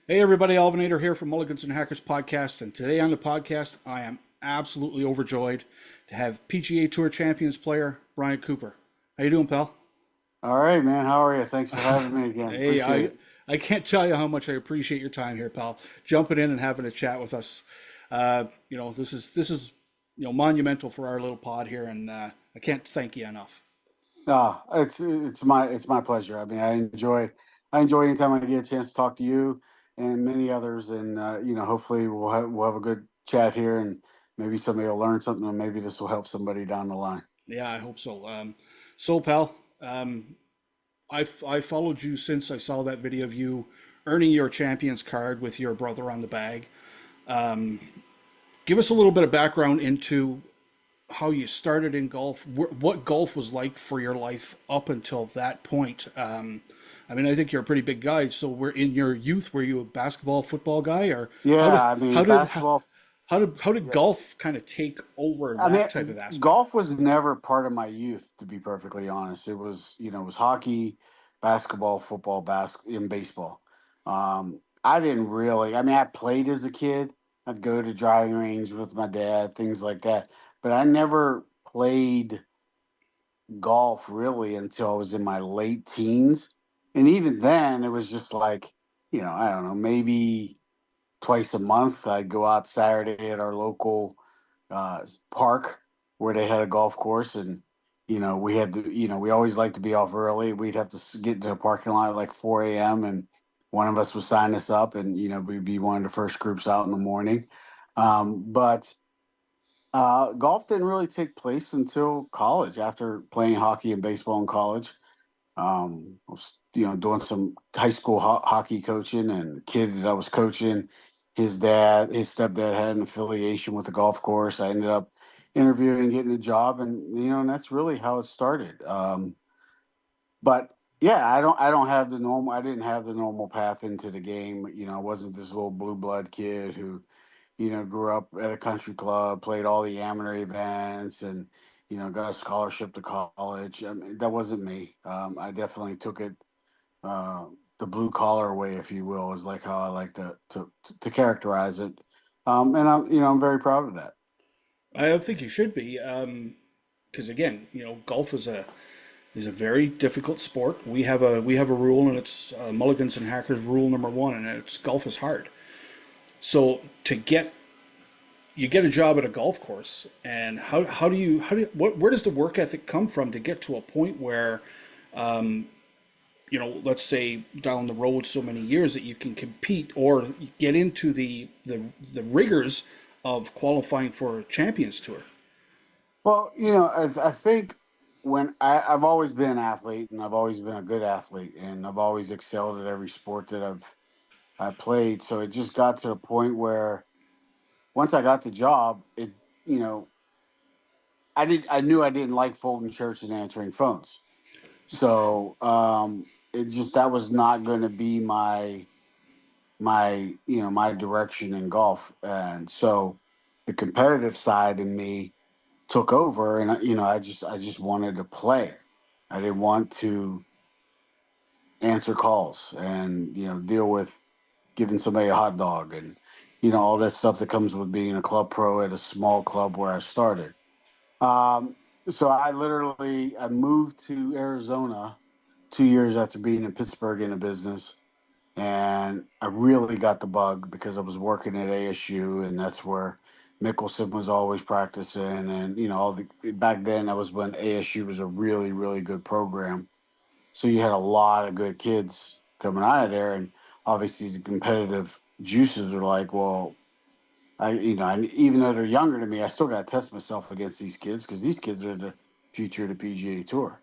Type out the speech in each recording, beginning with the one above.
Hey everybody, Alvinator here from Mulligans and Hackers podcast, and today on the podcast, I am absolutely overjoyed to have PGA Tour Champions player Brian Cooper. How you doing, pal? All right, man. How are you? Thanks for having me again. Hey, Appreciate I it. I can't tell you how much I appreciate your time here, pal. Jumping in and having a chat with us. This is monumental for our little pod here, and I can't thank you enough. It's my pleasure. I mean, I enjoy anytime I get a chance to talk to you and many others, and hopefully we'll have a good chat here, and maybe somebody will learn something, and maybe this will help somebody down the line. Yeah, I hope so. Pal, I followed you since I saw that video of you earning your champions card with your brother on the bag. Um, Give us a little bit of background into how you started in golf, what golf was like for your life up until that point. I mean, I think you're a pretty big guy. So, were in your youth, were you a basketball, football guy, or how Yeah, did I how mean, did basketball. how did Yeah, golf kind of take over I that type mean, of aspect? golf was never part of my youth, to be perfectly honest. It was hockey, basketball, football, and baseball. I didn't really. I mean, I played as a kid. I'd go to driving range with my dad, things like that. But I never played golf really until I was in my late teens, and even then, it was just like, I don't know, maybe twice a month. I'd go out Saturday at our local park where they had a golf course, and we had to, we always liked to be off early. We'd have to get to the parking lot at like 4 a.m. and one of us would sign us up, and we'd be one of the first groups out in the morning. But golf didn't really take place until college. After playing hockey and baseball in college, I was, doing some high school hockey coaching, and the kid that I was coaching, his stepdad had an affiliation with the golf course. I ended up interviewing, getting a job, and that's really how it started. But yeah, I didn't have the normal path into the game. I wasn't this little blue blood kid who, grew up at a country club, played all the amateur events, and got a scholarship to college. I mean, that wasn't me. I definitely took it uh, the blue collar way, if you will, is like how I like to characterize it. And I'm very proud of that. I think you should be, because again, golf is a very difficult sport. We have a rule, and it's Mulligans and Hackers rule number one, and it's golf is hard. So to get you get a job at a golf course, and how do you where does the work ethic come from to get to a point where, let's say down the road so many years that you can compete or get into the rigors of qualifying for a Champions Tour? Well, I think I've always been an athlete, and I've always been a good athlete, and I've always excelled at every sport that I played. So it just got to the point where once I got the job, you know I knew I didn't like folding shirts and answering phones. So it just that was not going to be my direction in golf, and so the competitive side in me took over, and I just wanted to play. I didn't want to answer calls and deal with giving somebody a hot dog, and all that stuff that comes with being a club pro at a small club where I started. Um, so I moved to Arizona 2 years after being in Pittsburgh in a business, and I really got the bug because I was working at ASU, and that's where Mickelson was always practicing, and all the back then that was when ASU was a really really good program, so you had a lot of good kids coming out of there, and obviously the competitive juices are like, well, even though they're younger than me, I still got to test myself against these kids because these kids are the future of the PGA Tour.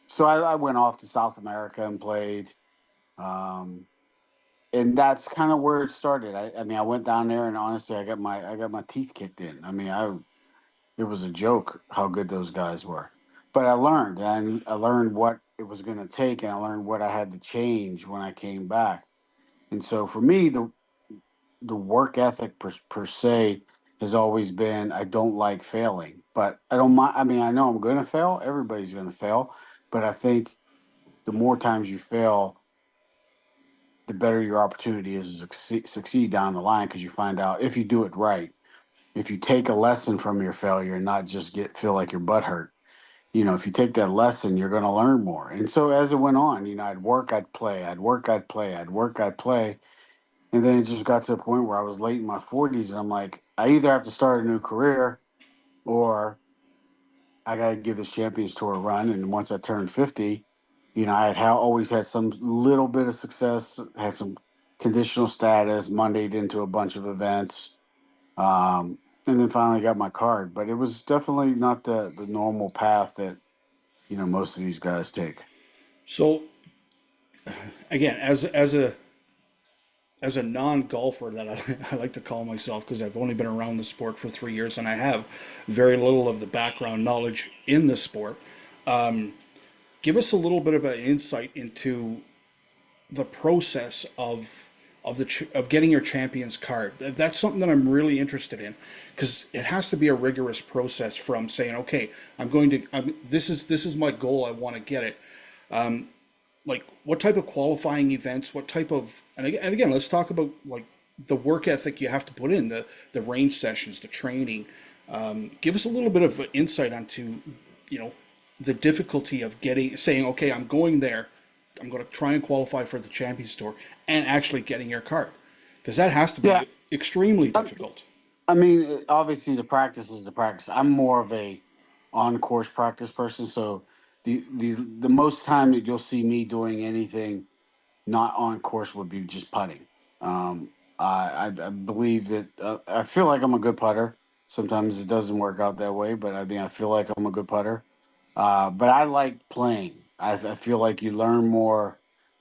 So I went off to South America and played. Um, and that's kind of where it started. I mean, I went down there, and honestly, I got my teeth kicked in. I mean, it was a joke how good those guys were. But I learned what it was going to take, and I learned what I had to change when I came back. And so for me, the work ethic per se has always been I don't like failing, but I don't mind. I mean, I know I'm going to fail. Everybody's going to fail, but I think the more times you fail, the better your opportunity is to succeed down the line, because you find out if you do it right, if you take a lesson from your failure and not just get feel like your butt hurt. If you take that lesson, you're going to learn more. And so as it went on, I'd work, I'd play, I'd work, I'd play, I'd work, I'd play. And then it just got to the point where I was late in my 40s, and I'm like, I either have to start a new career, or I got to give this Champions Tour a run. And once I turned 50, I had always had some little bit of success, had some conditional status, Mondayed into a bunch of events, and then finally got my card. But it was definitely not the normal path that, most of these guys take. So again, as a non-golfer that I like to call myself, because I've only been around the sport for 3 years and I have very little of the background knowledge in the sport. Give us a little bit of an insight into the process of getting your champion's card. That's something that I'm really interested in, because it has to be a rigorous process from saying, okay, this is my goal. I want to get it. Like, what type of qualifying events, what type of, and again, let's talk about like the work ethic you have to put in, the range sessions, the training. Give us a little bit of insight onto, you know, the difficulty of saying, okay, I'm going there, I'm going to try and qualify for the Champions Tour, and actually getting your card, because that has to Yeah. be extremely difficult. I mean, obviously the practice is the practice. I'm more of a on course practice person, so the most time that you'll see me doing anything not on course would be just putting. I believe that I feel like I'm a good putter. Sometimes it doesn't work out that way, but I mean I feel like I'm a good putter. But I like playing. I feel like you learn more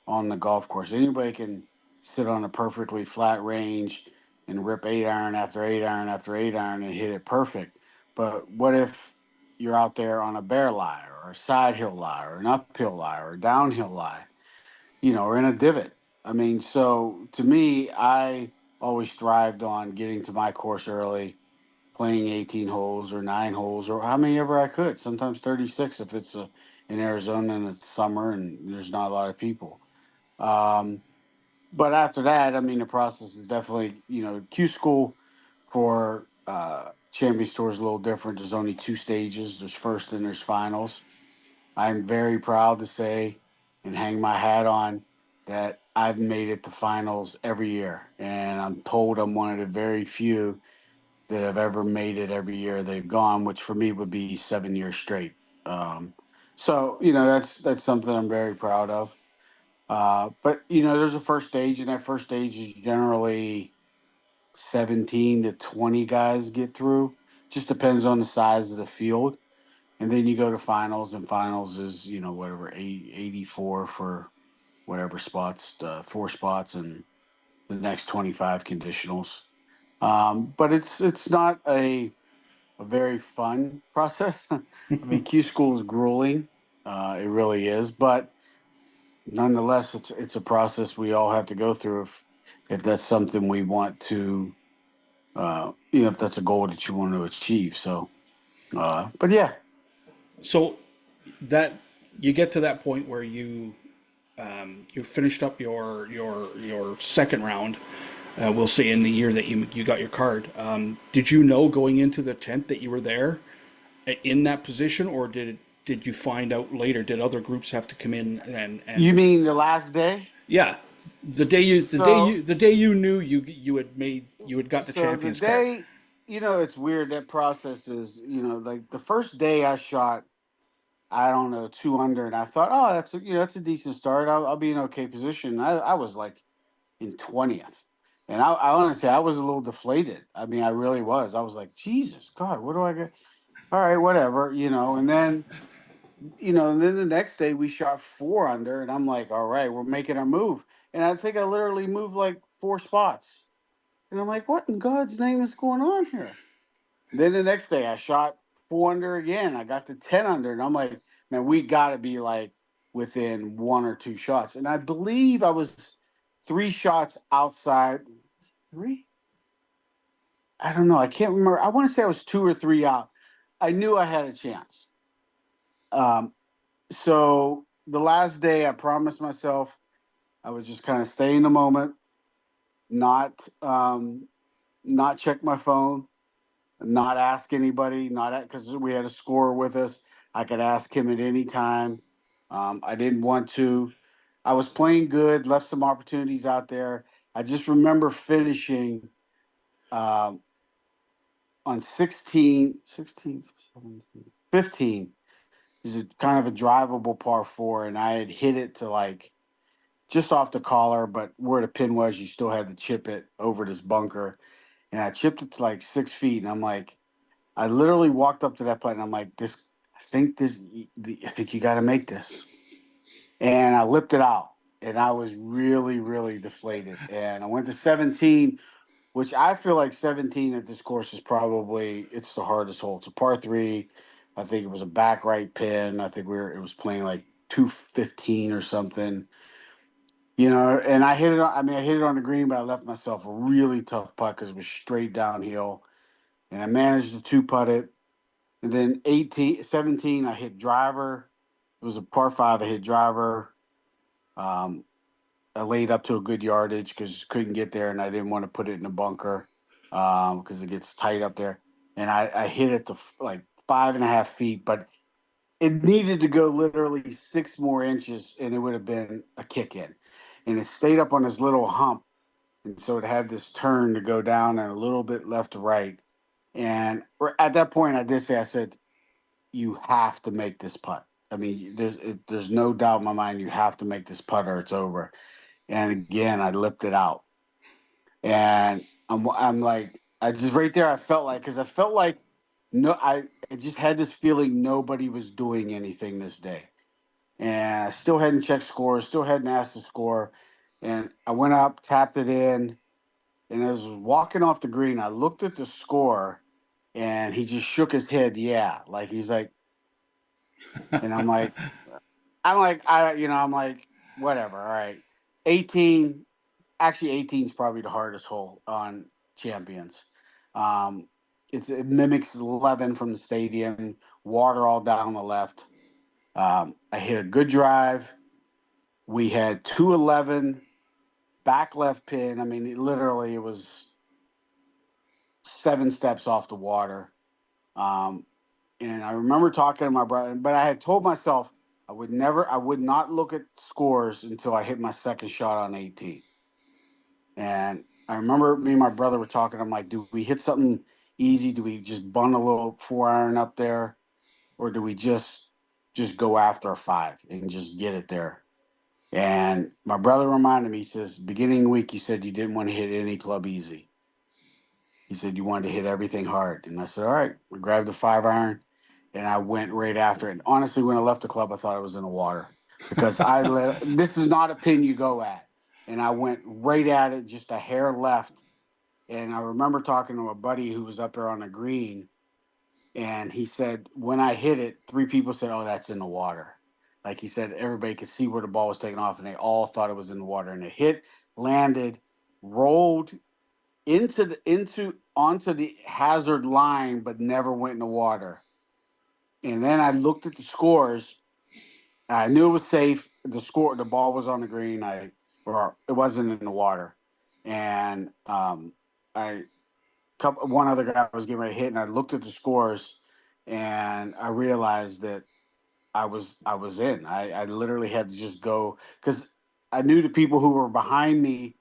on the golf course. Anybody can sit on a perfectly flat range and rip 8 iron after 8 iron after 8 iron and hit it perfect. But what if you're out there on a bear lie, or a side hill lie, or an uphill lie, or a downhill lie, or in a divot? I mean, so to me, I always thrived on getting to my course early, playing 18 holes or 9 holes or how many ever I could. Sometimes 36 if it's in Arizona and it's summer and there's not a lot of people. Um, but after that, I mean, the process is definitely, Q school for Champions Tour is a little different. There's only two stages. There's first and there's finals. I'm very proud to say and hang my hat on that I've made it to finals every year. And I'm told I'm one of the very few that have ever made it every year they've gone, which for me would be 7 years straight. Um, so, that's something I'm very proud of. But there's a first stage, and that first stage is generally 17 to 20 guys get through. Just depends on the size of the field. And then you go to finals, and finals is, whatever, 84 for whatever spots, 4 spots, and the next 25 conditionals. But it's not a very fun process. I mean, Q school is grueling. It really is. But nonetheless, it's a process we all have to go through if that's something we want to, if that's a goal that you want to achieve. So, but yeah. So that you get to that point where you finished up your second round. We'll say in the year that you got your card. Did you know going into the tent that you were there in that position, or did you find out later? Did other groups have to come in You and mean the last day? yeah, So, the day you knew you had got the so the champions card. day, it's weird. That process is, like the first day I shot, I don't know, 2 under, and I thought, oh, that's a decent start. I'll be in okay position. I was like in 20th, and I honestly I was a little deflated. I mean, I really was. I was like, Jesus God, what do I get? All right, whatever, and then the next day we shot 4 under, and I'm like, all right, we're making our move, and I think I literally moved like 4 spots, and I'm like, what in God's name is going on here? Then the next day I shot 4 under again. I got to 10 under, and I'm like, man, we got to be like within 1 or 2 shots. And I believe I was 3 shots outside. Three? I don't know. I can't remember. I want to say I was 2 or 3 out. I knew I had a chance. Um, so the last day, I promised myself I would just kind of stay in the moment, not not check my phone, not ask anybody, not because we had a scorer with us. I could ask him at any time. I didn't want to. I was playing good, left some opportunities out there. I just remember finishing um, on 16, 16, 17, 15. This is kind of a drivable par four, and I had hit it to like just off the collar, but where the pin was, you still had to chip it over this bunker. And I chipped it to like 6 feet, and I'm like, I literally walked up to that putt, and I'm like, this, I think you got to make this. And I lipped it out, and I was really, really deflated. And I went to 17, which I feel like 17 at this course is probably it's the hardest hole. It's a par three. I think it was a back right pin. I think it was playing like 215 or something. And I hit it. I mean, I hit it on the green, but I left myself a really tough putt because it was straight downhill, and I managed to two putt it. And then 18, 17, I hit driver. It was a par five. I hit driver. Um, I laid up to a good yardage because couldn't get there, and I didn't want to put it in a bunker because it gets tight up there. And I hit it to like 5.5 feet, but it needed to go literally 6 more inches, and it would have been a kick in. And it stayed up on this little hump, and so it had this turn to go down and a little bit left to right. And at that point, I said, you have to make this putt. I mean, there's no doubt in my mind you have to make this putt or it's over. And again, I lipped it out, and I'm like, I just right there, I felt like because I felt like no, I just had this feeling nobody was doing anything this day, and I still hadn't checked scores, still hadn't asked the score, and I went up, tapped it in, and as I was walking off the green, I looked at the score, and he just shook his head, yeah, like he's like, and I'm like, whatever, all right. 18, actually 18 is probably the hardest hole on Champions. Um, it mimics 11 from the stadium, water all down the left. I hit a good drive. We had 211 back left pin. I mean, it was 7 steps off the water. Um, and I remember talking to my brother, but I had told myself I would not look at scores until I hit my second shot on 18. And I remember me and my brother were talking. I'm like, do we hit something easy? Do we just bun a little 4 iron up there, or do we just go after a five and just get it there? And my brother reminded me, he says, beginning of the week, you said you didn't want to hit any club easy. He said you wanted to hit everything hard. And I said, all right. We grabbed the 5 iron and I went right after it. And honestly, when I left the club, I thought I was in the water because this is not a pin you go at. And I went right at it, just a hair left. And I remember talking to a buddy who was up there on the green, and he said, when I hit it, three people said, oh, that's in the water. Like he said, everybody could see where the ball was taking off, and they all thought it was in the water. And it hit, landed, rolled into onto the hazard line, but never went in the water. And then I looked at the scores. I knew it was safe. The ball was on the green. Or it wasn't in the water. And I one other guy was getting ready to hit, and I looked at the scores, and I realized that I was in. I literally had to just go because I knew the people who were behind me.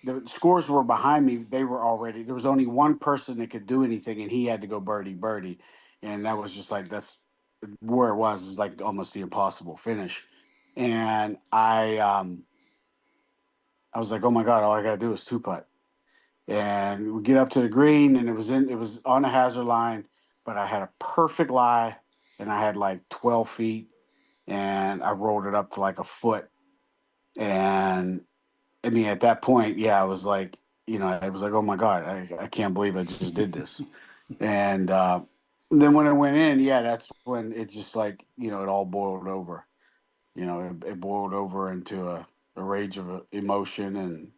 The scores were behind me. They were already. There was only one person that could do anything, and he had to go birdie birdie, and that was just like that's where it was. Is like almost the impossible finish, and I was like, oh my god, all I gotta do is two putt. And we get up to the green, and it was on the hazard line, but I had a perfect lie, and I had like 12 feet, and I rolled it up to like a foot. And I mean, at that point, yeah, I was like, I was like, oh my god, I can't believe I just did this. And then when it went in, yeah, that's when it just like it all boiled over. It boiled over into a rage of emotion, and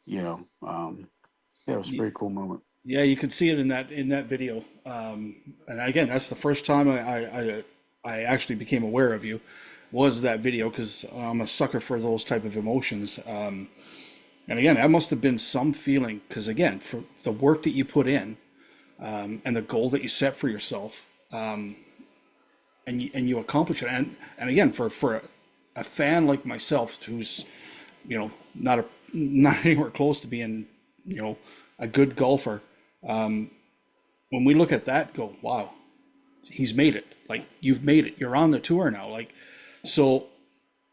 you know. Yeah, it was a pretty cool moment. Yeah, you could see it in that video. And again, that's the first time I actually became aware of you was that video because I'm a sucker for those type of emotions. And again, that must have been some feeling because again, for the work that you put in and the goal that you set for yourself, and you accomplish it. And again, for a fan like myself, who's not not anywhere close to being a good golfer, when we look at that, go, wow, he's made it. Like you've made it. You're on the tour now. Like so.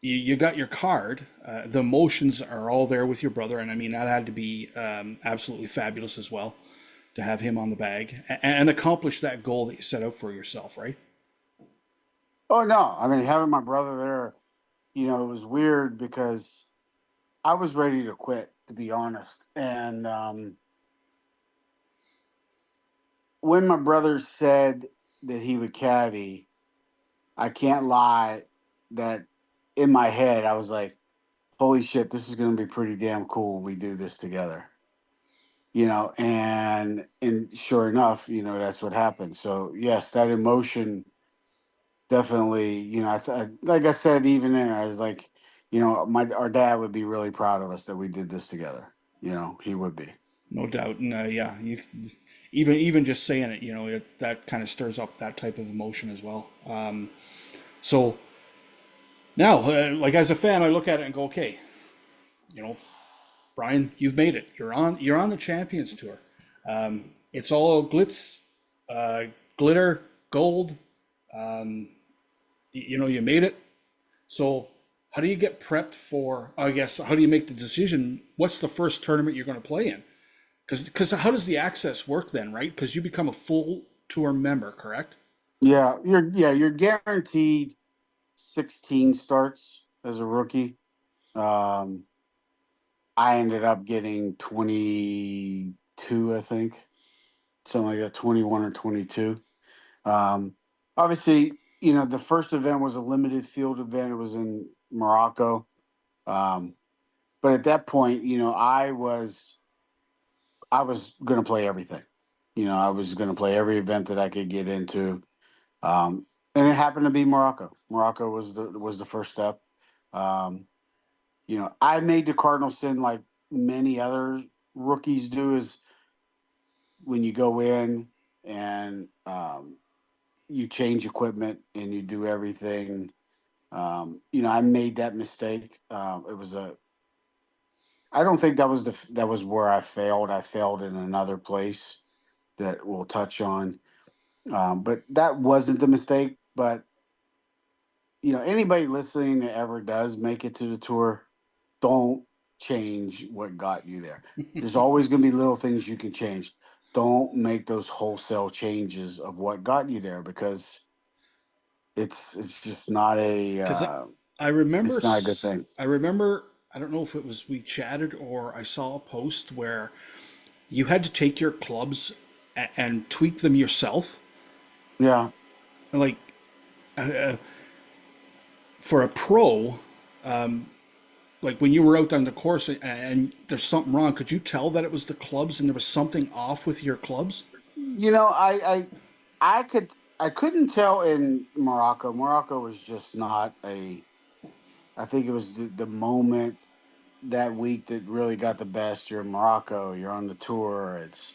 You got your card. The emotions are all there with your brother, and I mean that had to be absolutely fabulous as well to have him on the bag and accomplish that goal that you set out for yourself, right? Oh no, I mean having my brother there, it was weird because I was ready to quit, to be honest. And when my brother said that he would caddy, I can't lie that in my head I was like, "Holy shit, this is going to be pretty damn cool when we do this together." And sure enough, that's what happened. So yes, that emotion definitely, like I said, even there, I was like, my our dad would be really proud of us that we did this together. He would be. No doubt. And yeah, you even just saying it, that kind of stirs up that type of emotion as well. So now, like as a fan, I look at it and go, okay, you know, Brian, you've made it. You're on the Champions Tour. It's all glitz, uh, glitter, gold. Um, you made it. So how do you get prepped for? I guess how do you make the decision? What's the first tournament you're going to play in? Because how does the access work then, right? Because you become a full tour member, correct? You're guaranteed 16 starts as a rookie. Um, I ended up getting 22, I think, something like that, 21 or 22. Um, Obviously, the first event was a limited field event. It was in Morocco. Um, but at that point, I was going to play everything. I was going to play every event that I could get into. Um, and it happened to be Morocco. Morocco was the first step. Um, I made the cardinal sin like many other rookies do is when you go in and you change equipment and you do everything. I made that mistake. It was a. I don't think that was where I failed. I failed in another place that we'll touch on. But that wasn't the mistake. But anybody listening that ever does make it to the tour, don't change what got you there. There's always going to be little things you can change. Don't make those wholesale changes of what got you there because it's just not a Because I remember, it's not a good thing. I remember, I don't know if it was we chatted or I saw a post where you had to take your clubs and tweak them yourself. Yeah. Like uh, for a pro, um, like when you were out on the course and there's something wrong, could you tell that it was the clubs and there was something off with your clubs? I couldn't tell in Morocco. Morocco was just not a. I think it was the moment that week that really got the best. You're in Morocco. You're on the tour. It's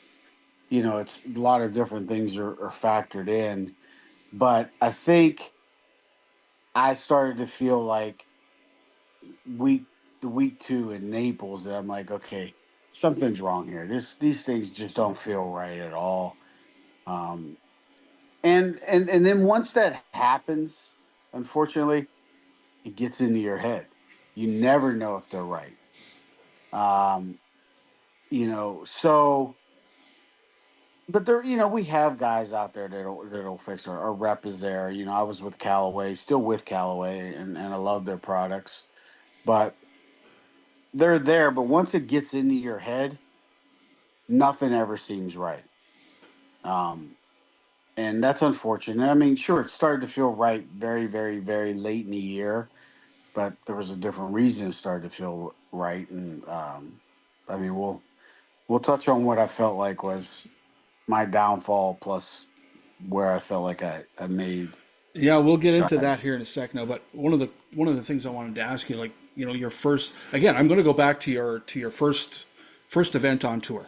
a lot of different things are factored in. But I think I started to feel like week the week two in Naples that I'm like, okay, something's wrong here. These things just don't feel right at all. Um, and then once that happens, unfortunately, it gets into your head. You never know if they're right. Um, so but we have guys out there that'll fix our rep is there. I was with Callaway, still with Callaway, and I love their products. But they're there, but once it gets into your head, nothing ever seems right. Um, and that's unfortunate. I mean, sure, it started to feel right very, very, very late in the year, but there was a different reason it started to feel right. And I mean, we'll touch on what I felt like was my downfall plus where I felt like I made Yeah, we'll get into start. that here in a sec now. But one of the things I wanted to ask you, like, your first, again, I'm going to go back to your first event on tour.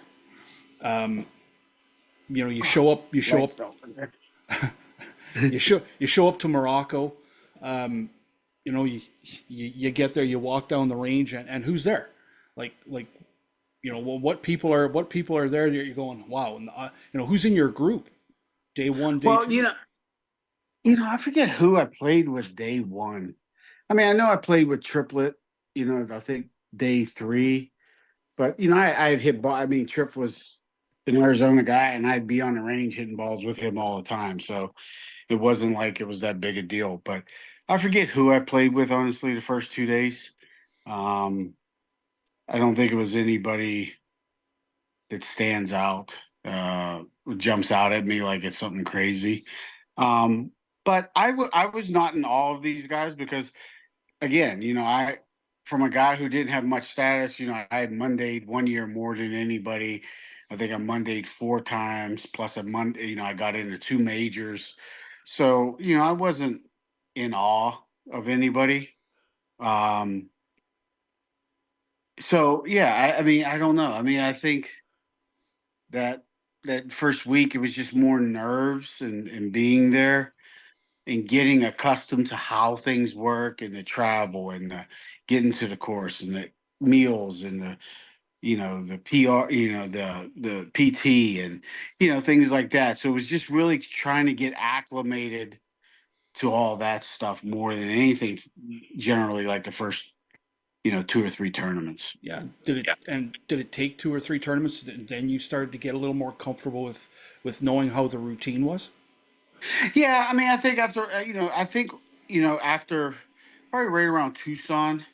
You show up, Lights don't. you show up to Morocco. Um, you get there, you walk down the range, and who's there? Like what people are there that you're going, wow, and who's in your group? Day one, day Well, two. I forget who I played with day one. I mean, I know I played with Triplet, I think day three, but I had hit ball. I mean, Trip was an Arizona guy, and I'd be on the range hitting balls with him all the time. So it wasn't like it was that big a deal. But I forget who I played with, honestly, the first 2 days. Um, I don't think it was anybody that stands out, jumps out at me like it's something crazy. Um, but I was not in all of these guys because, again, from a guy who didn't have much status, I had Mondayed 1 year more than anybody. I think I Mondayed 4 times plus a Monday. I got into two majors, so I wasn't in awe of anybody. Um, so yeah, I mean, I don't know. I mean, I think that that first week it was just more nerves and being there and getting accustomed to how things work and the travel and the getting to the course and the meals and the PR, the PT and things like that. So it was just really trying to get acclimated to all that stuff more than anything. Generally, like the first 2 or 3 tournaments. Yeah. Did it take two or three tournaments? Then you started to get a little more comfortable with knowing how the routine was. Yeah, I mean, I think after after probably right around Tucson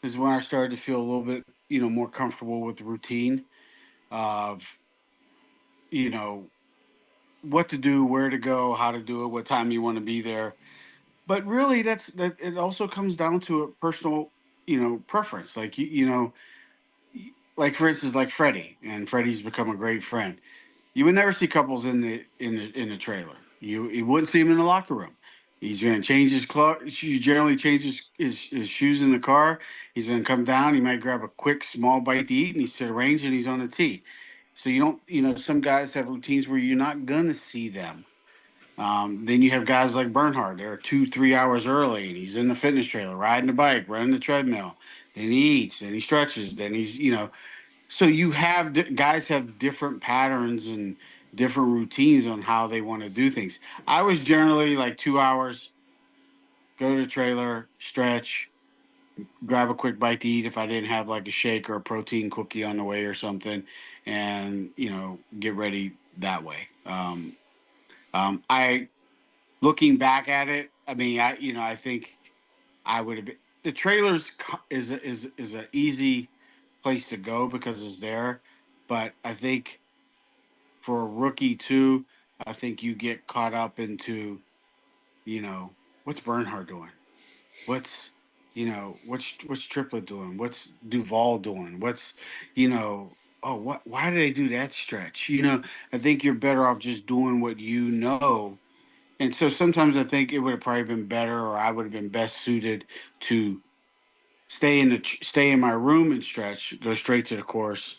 is when I started to feel a little bit more comfortable with the routine of you know what to do, where to go, how to do it, what time you want to be there. But really, that it also comes down to a personal preference. Like like for instance, like Freddie, and Freddie's become a great friend. You would never see couples in the trailer. You wouldn't see him in the locker room. He's going to change his clothes. He generally changes his shoes in the car. He's going to come down. He might grab a quick small bite to eat, and he's to the range, and he's on the tee. So you don't, some guys have routines where you're not going to see them. Then you have guys like Bernhard. They're 2, 3 hours early, and he's in the fitness trailer, riding the bike, running the treadmill. Then he eats, then he stretches, then he's. So you have guys have different patterns and different routines on how they want to do things. I was generally like 2 hours, go to the trailer, stretch, grab a quick bite to eat if I didn't have like a shake or a protein cookie on the way or something, and get ready that way. I looking back at it, I mean, I think I would have been the trailers is an easy place to go because it's there, but I think for a rookie too, I think you get caught up into, what's Bernhard doing? What's what's Triplet doing? What's Duval doing? Oh, why did they do that stretch? I think you're better off just doing what you know. And so sometimes I think it would have probably been better, or I would have been best suited to stay in my room and stretch, go straight to the course,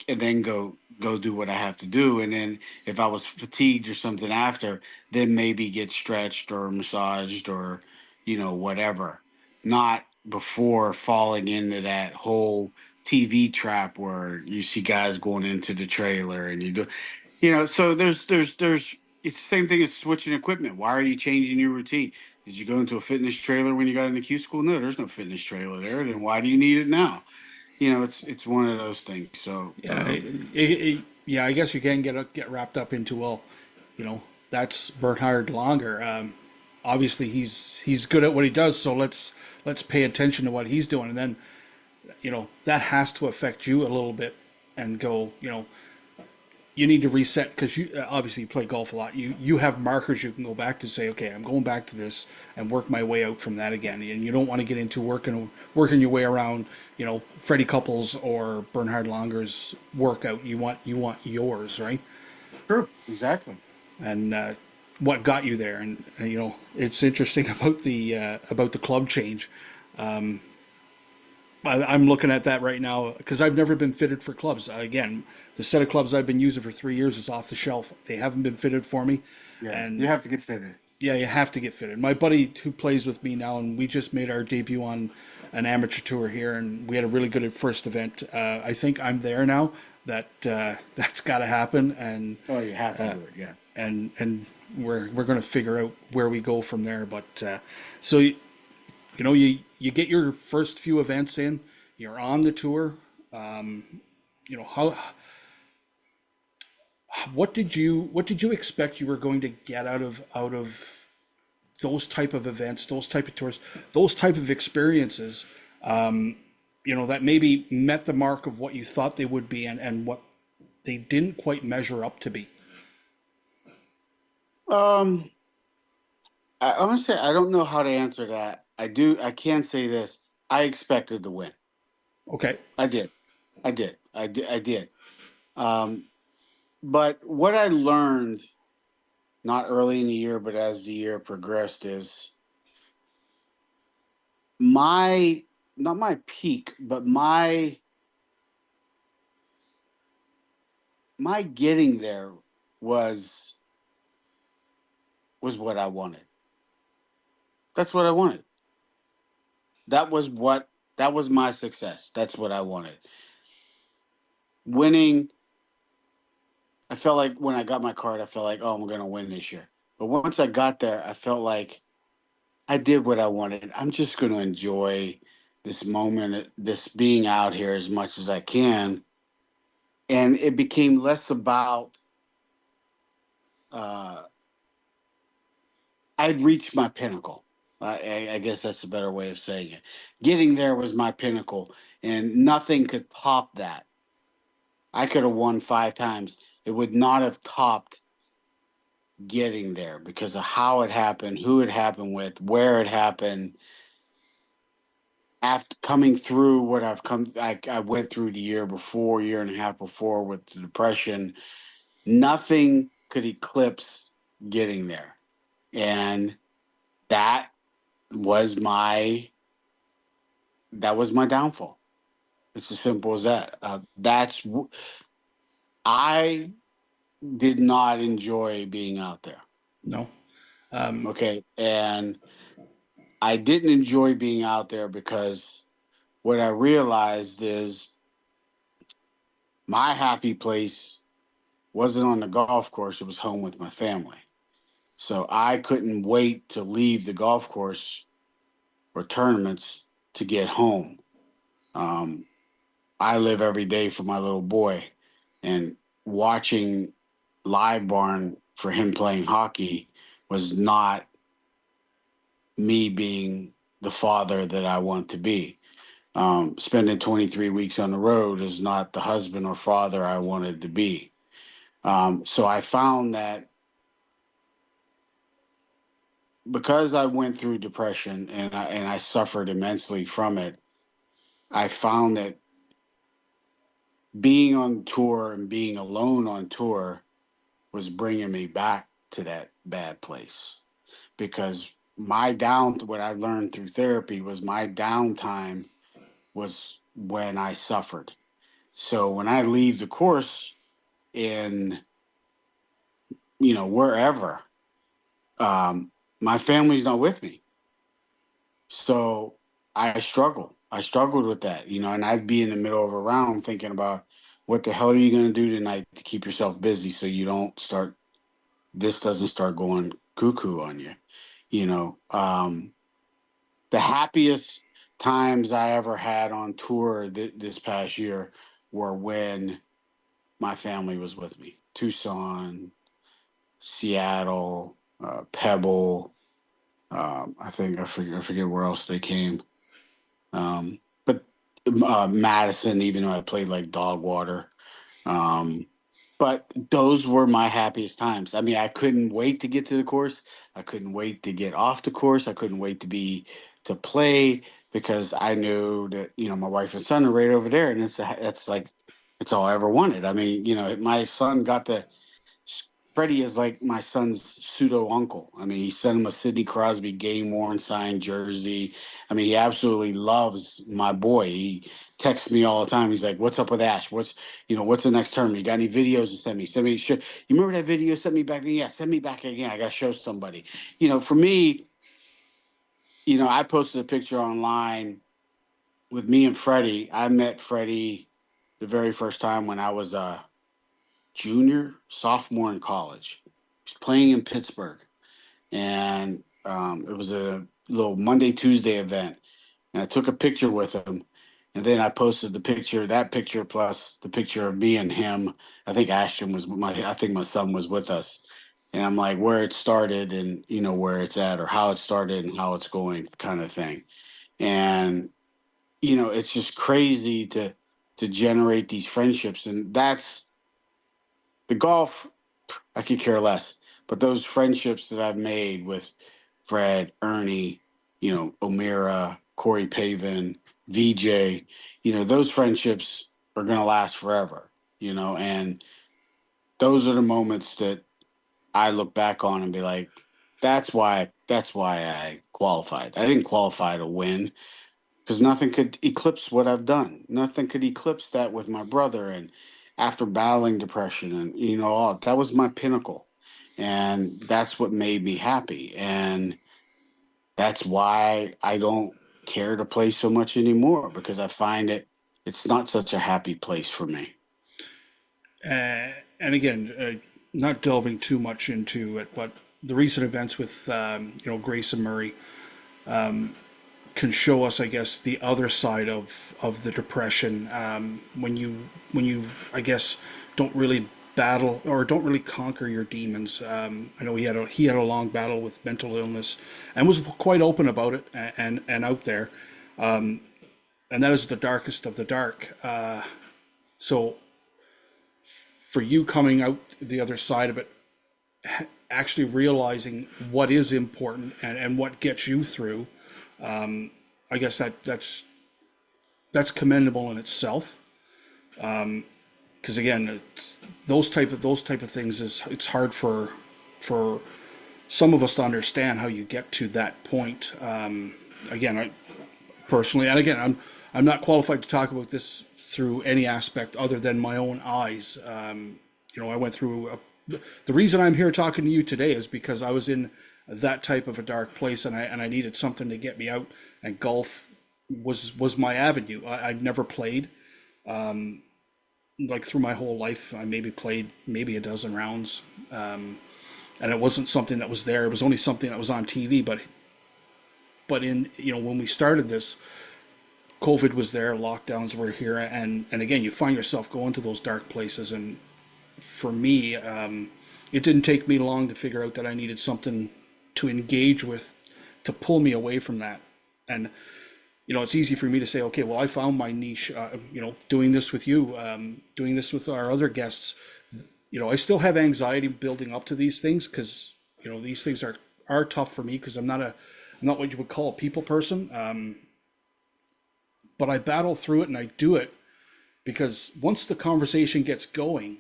and then go do what I have to do. And then if I was fatigued or something after, then maybe get stretched or massaged or whatever. Not before falling into that whole TV trap where you see guys going into the trailer and so there's it's the same thing as switching equipment. Why are you changing your routine? Did you go into a fitness trailer when you got into Q school? No, there's no fitness trailer there. Then why do you need it now? It's one of those things. So, Yeah. Yeah. I guess you can get wrapped up into, well, that's Bernhard Longer. Obviously, he's good at what he does, so let's pay attention to what he's doing, and then that has to affect you a little bit, and go, you need to reset because you obviously play golf a lot. You have markers you can go back to, say, okay, I'm going back to this and work my way out from that again. And you don't want to get into working your way around, Freddie Couples or Bernhard Longer's workout. You want yours, right? true, exactly. And what got you there. And you know, it's interesting about the club change. I'm looking at that right now because I've never been fitted for clubs. Again, the set of clubs I've been using for 3 years is off the shelf. They haven't been fitted for me, Yeah, you and have to get fitted. yeah, you have to get fitted. My buddy who plays with me now, and we just made our debut on an amateur tour here, and we had a really good first event. I think I'm there now. That's got to happen, Oh, you have to do it. Yeah. and we're going to figure out where we go from there. But so you know, you get your first few events in, you're on the tour. You know, how what did you expect you were going to get out of those type of events, those type of tours, those type of experiences, you know, that maybe met the mark of what you thought they would be, and what they didn't quite measure up to be. Um, I honestly, I don't know how to answer that. I can say this. I expected to win. Okay. I did. I did. Um, but what I learned, not early in the year, but as the year progressed, is my, not my peak, but my getting there was was what I wanted. That's what I wanted. That was what that was my success. That's what I wanted. Winning, I felt like when I got my card, I felt like, oh, I'm gonna win this year. But once I got there, I felt like I did what I wanted. I'm just gonna enjoy this moment, this being out here as much as I can. And it became less about uh I'd reached my pinnacle. I guess that's a better way of saying it. Getting there was my pinnacle, and nothing could top that. I could have won 5 times. It would not have topped getting there because of how it happened, who it happened with, where it happened. After coming through what I went through the year before, year and a half before with the depression, nothing could eclipse getting there. And that was my that was my downfall. It's as simple as that. I did not enjoy being out there. No. Um, Okay, and I didn't enjoy being out there because what I realized is my happy place wasn't on the golf course, it was home with my family. So I couldn't wait to leave the golf course or tournaments to get home. Um, I live every day for my little boy, and watching live barn for him playing hockey was not me being the father that I want to be. Spending 23 weeks on the road is not the husband or father I wanted to be. So I found that because I went through depression and I suffered immensely from it, I found that being on tour and being alone on tour was bringing me back to that bad place because what I learned through therapy was my downtime was when I suffered. So when I leave the course in, wherever, um, my family's not with me. So I struggle. I struggled with that, and I'd be in the middle of a round thinking about what the hell are you going to do tonight to keep yourself busy so this doesn't start going cuckoo on you. The happiest times I ever had on tour this past year were when my family was with me. Tucson, Seattle, Pebble. I forget where else they came. But Madison, even though I played like dog water. Um, but those were my happiest times. I mean, I couldn't wait to get to the course. I couldn't wait to get off the course. I couldn't wait to play because I knew that my wife and son are right over there, and that's like it's all I ever wanted. I mean, my son got to Freddie is like my son's pseudo uncle. I mean, he sent him a Sidney Crosby game worn signed jersey. I mean, he absolutely loves my boy. He texts me all the time. He's like, "What's up with Ash? What's the next tournament? You got any videos to send me? Send me. You remember that video? Send me back. Yeah, send me back again. I got to show somebody." For me, I posted a picture online with me and Freddie. I met Freddie the very first time when I was junior, sophomore in college. He was playing in Pittsburgh, and it was a little Monday, Tuesday event. And I took a picture with him, and then I posted that picture plus the picture of me and him. I think I think my son was with us. And I'm like, where it started and, where it's at or how it started and how it's going kind of thing. And, it's just crazy to generate these friendships. And that's the golf. I could care less. But those friendships that I've made with Fred, Ernie, O'Meara, Corey Pavin, VJ, those friendships are going to last forever, and those are the moments that I look back on and be like, that's why I qualified. I didn't qualify to win because nothing could eclipse what I've done. Nothing could eclipse that with my brother. And after battling depression and, all that was my pinnacle. And that's what made me happy. And that's why I don't care to play so much anymore because I find it's not such a happy place for me. And again, not delving too much into it, but the recent events with Grayson Murray can show us, I guess, the other side of the depression when you I guess don't really battle or don't really conquer your demons. I know he had a long battle with mental illness and was quite open about it and out there, and that is the darkest of the dark. So for you coming out the other side of it, actually realizing what is important and what gets you through, I guess that's commendable in itself. Because again, those type of things it's hard for some of us to understand how you get to that point. Again, I personally, and again, I'm not qualified to talk about this through any aspect other than my own eyes. I went through the reason I'm here talking to you today is because I was in that type of a dark place, and I needed something to get me out. And golf was my avenue. I'd never played, like through my whole life. I maybe played maybe a dozen rounds, and it wasn't something that was there. It was only something that was on TV. But in when we started this, COVID was there, lockdowns were here, and again, you find yourself going to those dark places. And for me, it didn't take me long to figure out that I needed something to engage with to pull me away from that. And it's easy for me to say, okay, well, I found my niche. Doing this with you, doing this with our other guests. I still have anxiety building up to these things because these things are tough for me because I'm not what you would call a people person. But I battle through it and I do it because once the conversation gets going,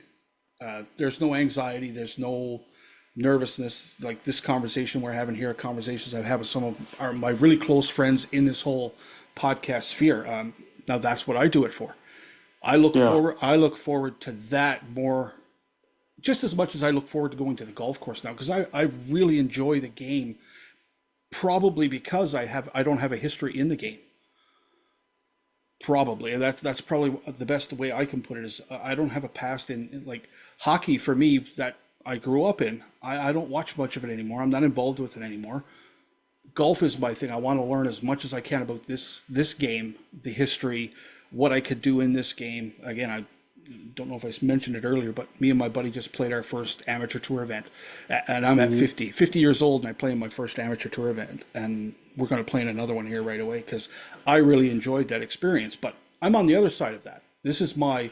there's no anxiety, there's no nervousness like this conversation we're having here, conversations I've had with some of my really close friends in this whole podcast sphere. Now that's what I do it for. I look Yeah. forward. I look forward to that more, just as much as I look forward to going to the golf course now, because I really enjoy the game. Probably because I don't have a history in the game. Probably, and that's probably the best way I can put it is I don't have a past in like hockey for me that I grew up in. I don't watch much of it anymore. I'm not involved with it anymore. Golf is my thing. I want to learn as much as I can about this game, the history, what I could do in this game. Again, I don't know if I mentioned it earlier, but me and my buddy just played our first amateur tour event, and I'm at Hmm. 50 years old, and I play in my first amateur tour event, and we're going to play in another one here right away because I really enjoyed that experience. But I'm on the other side of that. This is my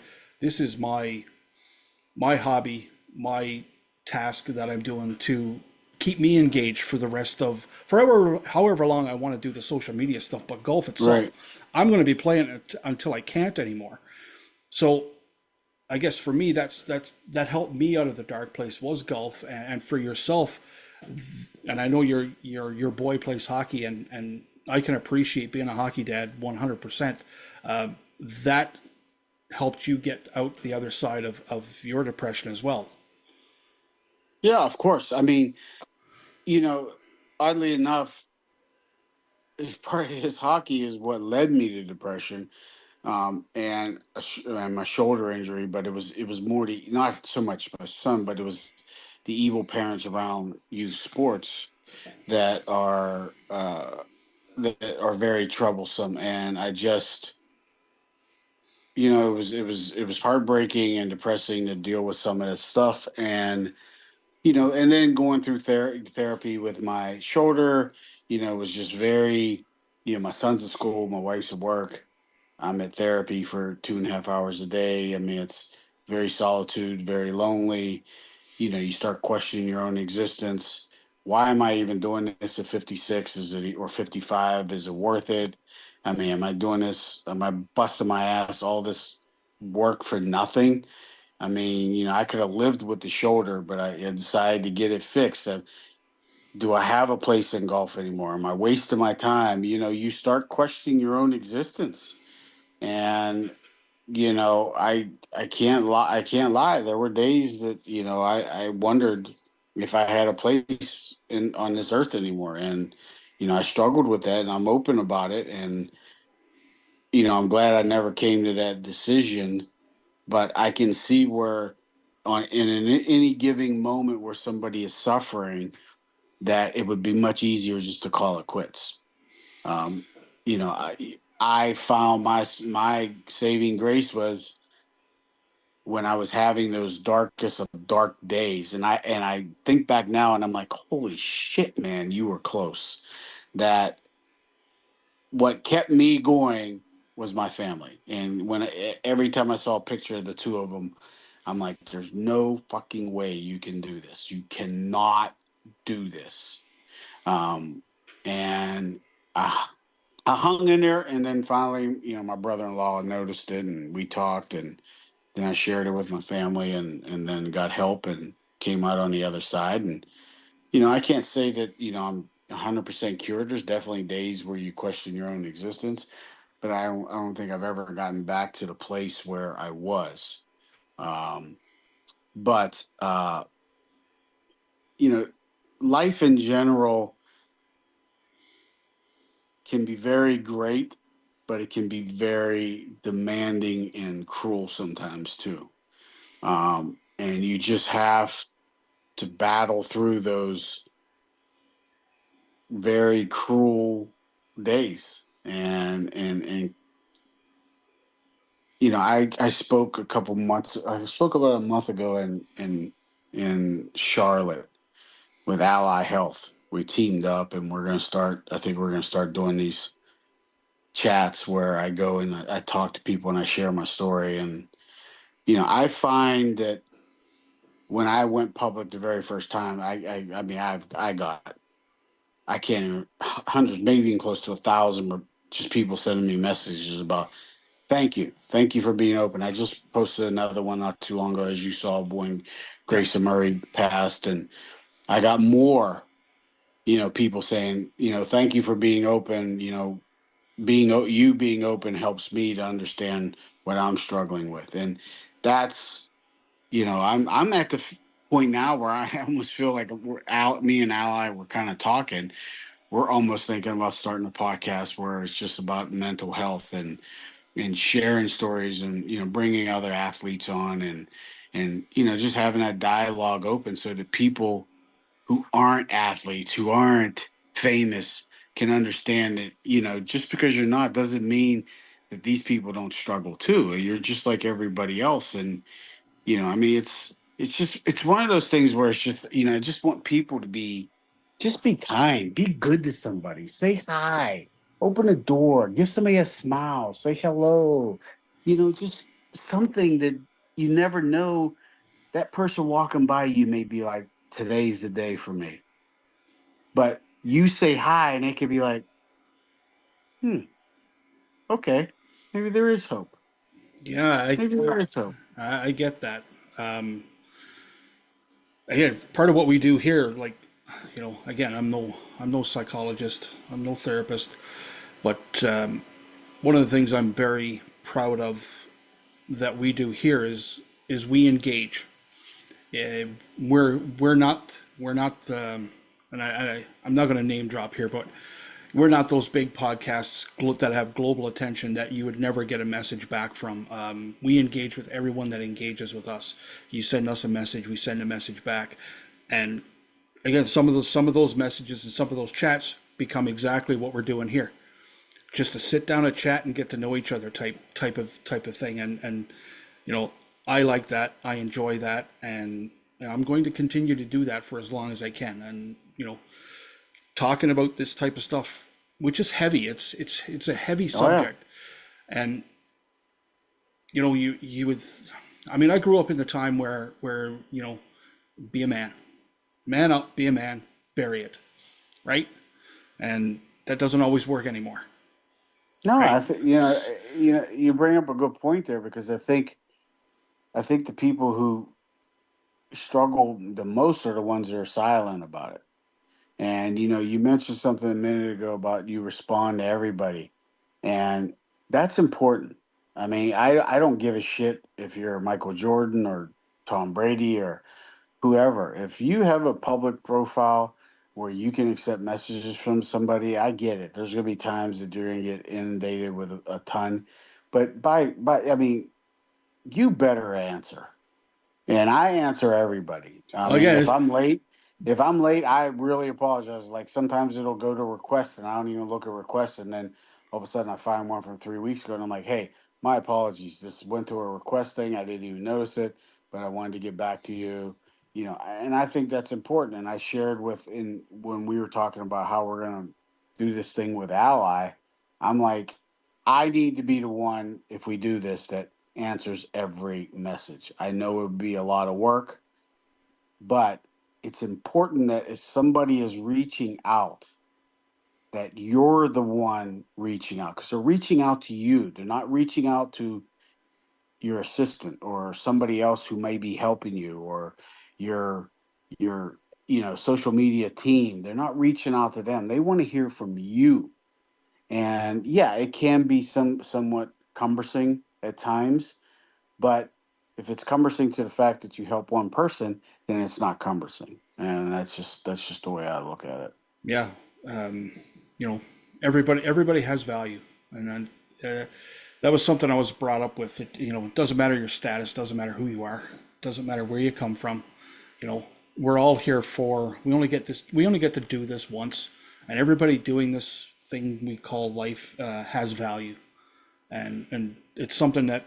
hobby, my task that I'm doing to keep me engaged for the rest of for however long I want to do the social media stuff. But golf itself, Right. I'm going to be playing it until I can't anymore. So I guess for me, that helped me out of the dark place was golf, and for yourself, and I know your boy plays hockey, and I can appreciate being a hockey dad 100%. That helped you get out the other side of your depression as well. Yeah, of course. I mean, you know, oddly enough, part of his hockey is what led me to depression, and my shoulder injury. But it was more the, not so much my son, but it was the evil parents around youth sports that are very troublesome. And I just, it was heartbreaking and depressing to deal with some of this stuff. And and then going through therapy with my shoulder, was just very, my son's at school, my wife's at work. I'm at therapy for 2.5 hours a day. I mean, it's very solitude, very lonely. You start questioning your own existence. Why am I even doing this at 56? Or 55? Is it worth it? I mean, am I doing this? Am I busting my ass all this work for nothing? I mean, I could have lived with the shoulder, but I decided to get it fixed. Do I have a place in golf anymore? Am I wasting my time? You start questioning your own existence. And I can't lie. I can't lie. There were days that I wondered if I had a place in on this earth anymore. And I struggled with that, and I'm open about it. And I'm glad I never came to that decision. But I can see where, in any giving moment where somebody is suffering, that it would be much easier just to call it quits. Um, I found my saving grace was when I was having those darkest of dark days. And I think back now, and I'm like, holy shit, man, you were close. That what kept me going was my family. And every time I saw a picture of the two of them, I'm like, there's no fucking way you can do this. You cannot do this. Um, and I, I hung in there, and then finally, my brother-in-law noticed it, and we talked, and then I shared it with my family, and then got help and came out on the other side. And I can't say that I'm 100% cured. There's definitely days where you question your own existence, but I don't think I've ever gotten back to the place where I was. Um, but you know, life in general can be very great, but it can be very demanding and cruel sometimes too. And you just have to battle through those very cruel days. And I spoke I spoke about a month ago in Charlotte with Ally Health. We teamed up, and I think we're gonna start doing these chats where I go and I talk to people and I share my story. And I find that when I went public the very first time, I mean, I can't even, hundreds, maybe even close to 1,000, but just people sending me messages about thank you for being open. I just posted another one not too long ago, as you saw, when Yeah. Grayson Murray passed, and I got more, people saying, thank you for being open. Being open helps me to understand what I'm struggling with. And that's, I'm at the point now where I almost feel like we're out, me and Ally, we're kind of talking. We're almost thinking about starting a podcast where it's just about mental health, and sharing stories, and bringing other athletes on, and just having that dialogue open so that people who aren't athletes, who aren't famous, can understand that, just because you're not doesn't mean that these people don't struggle too. You're just like everybody else. And, I mean, it's one of those things where it's just, I just want people to just be kind, be good to somebody, say hi, open a door, give somebody a smile, say hello, just something that you never know. That person walking by you may be like, today's the day for me. But you say hi, and it could be like, hmm, okay, maybe there is hope. Yeah, Maybe there is hope. I get that. Um, Again, part of what we do here, like, again, I'm no psychologist, I'm no therapist, but one of the things I'm very proud of that we do here is we engage. We're not the, and I'm not going to name drop here, but we're not those big podcasts that have global attention that you would never get a message back from. We engage with everyone that engages with us. You send us a message, we send a message back, and again, some of those messages and some of those chats become exactly what we're doing here. Just to sit down and chat and get to know each other type of thing. And you know, I like that. I enjoy that, and I'm going to continue to do that for as long as I can. And talking about this type of stuff, which is heavy. It's a heavy Oh yeah. subject, and you would. I mean, I grew up in the time where be a man, man up, be a man, bury it, right? And that doesn't always work anymore, No, right? I think you bring up a good point there because I think the people who struggle the most are the ones that are silent about it. And you mentioned something a minute ago about you respond to everybody, and that's important. I mean, I don't give a shit if you're Michael Jordan or Tom Brady or whoever. If you have a public profile where you can accept messages from somebody, I get it. There's going to be times that you're going to get inundated with a ton, but I mean, you better answer. And I answer everybody. I Well, mean, again, if I'm late, I really apologize. Like sometimes it'll go to request and I don't even look at requests. And then all of a sudden I find one from 3 weeks ago and I'm like, hey, my apologies. This went to a request thing. I didn't even notice it, but I wanted to get back to you. And I think that's important. And I shared when we were talking about how we're going to do this thing with Ally. I'm like, I need to be the one, if we do this, that answers every message. I know it would be a lot of work, but it's important that if somebody is reaching out, that you're the one reaching out because they're reaching out to you. They're not reaching out to your assistant or somebody else who may be helping you or your your social media team. They're not reaching out to them. They want to hear from you. And yeah, it can be somewhat cumbersome at times, but if it's cumbersome to the fact that you help one person, then it's not cumbersome. And that's just the way I look at it. yeah, um, you know, everybody has value, and then that was something I was brought up with. It doesn't matter your status, doesn't matter who you are, doesn't matter where you come from. You know, we're all here for. We only get to do this once, and everybody doing this thing we call life has value, and it's something that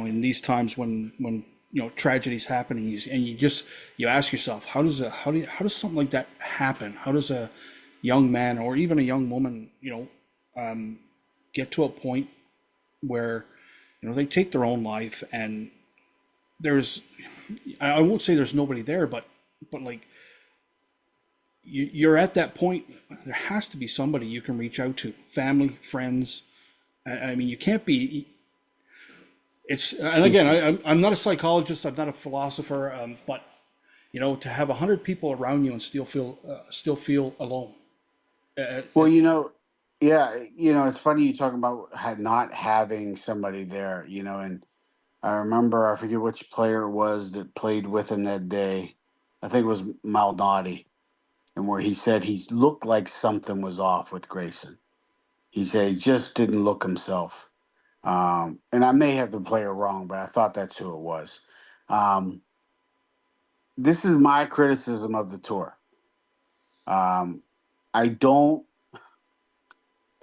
in these times when tragedies happen, and you ask yourself, how does something like that happen? How does a young man or even a young woman get to a point where they take their own life, and there's I won't say there's nobody there, but like you're at that point. There has to be somebody you can reach out to, family, friends. I mean, you can't be. And again, I'm not a psychologist, I'm not a philosopher, but to have 100 people around you and still feel alone. Uh, Well, yeah, it's funny you talking about not having somebody there, and I remember, I forget which player it was that played with him that day. I think it was Malnati, and where he said he looked like something was off with Grayson. He said he just didn't look himself. And I may have the player wrong, but I thought that's who it was. Um, this is my criticism of the tour. I don't.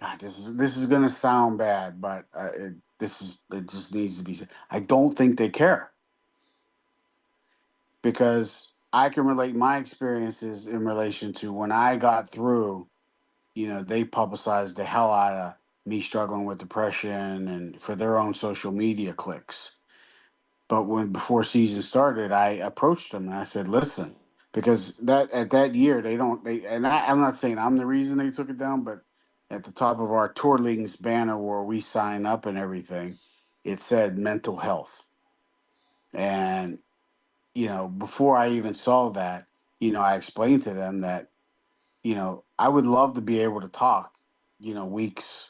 God, this is gonna sound bad, but it just needs to be said. I don't think they care because I can relate my experiences in relation to when I got through. They publicized the hell out of me struggling with depression and for their own social media clicks. But when before season started, I approached them and I said, "Listen, because that at that year they don't they and I'm not saying I'm the reason they took it down, but at the top of our tour leagues banner where we sign up and everything, it said mental health. And, before I even saw that, I explained to them that, I would love to be able to talk, weeks,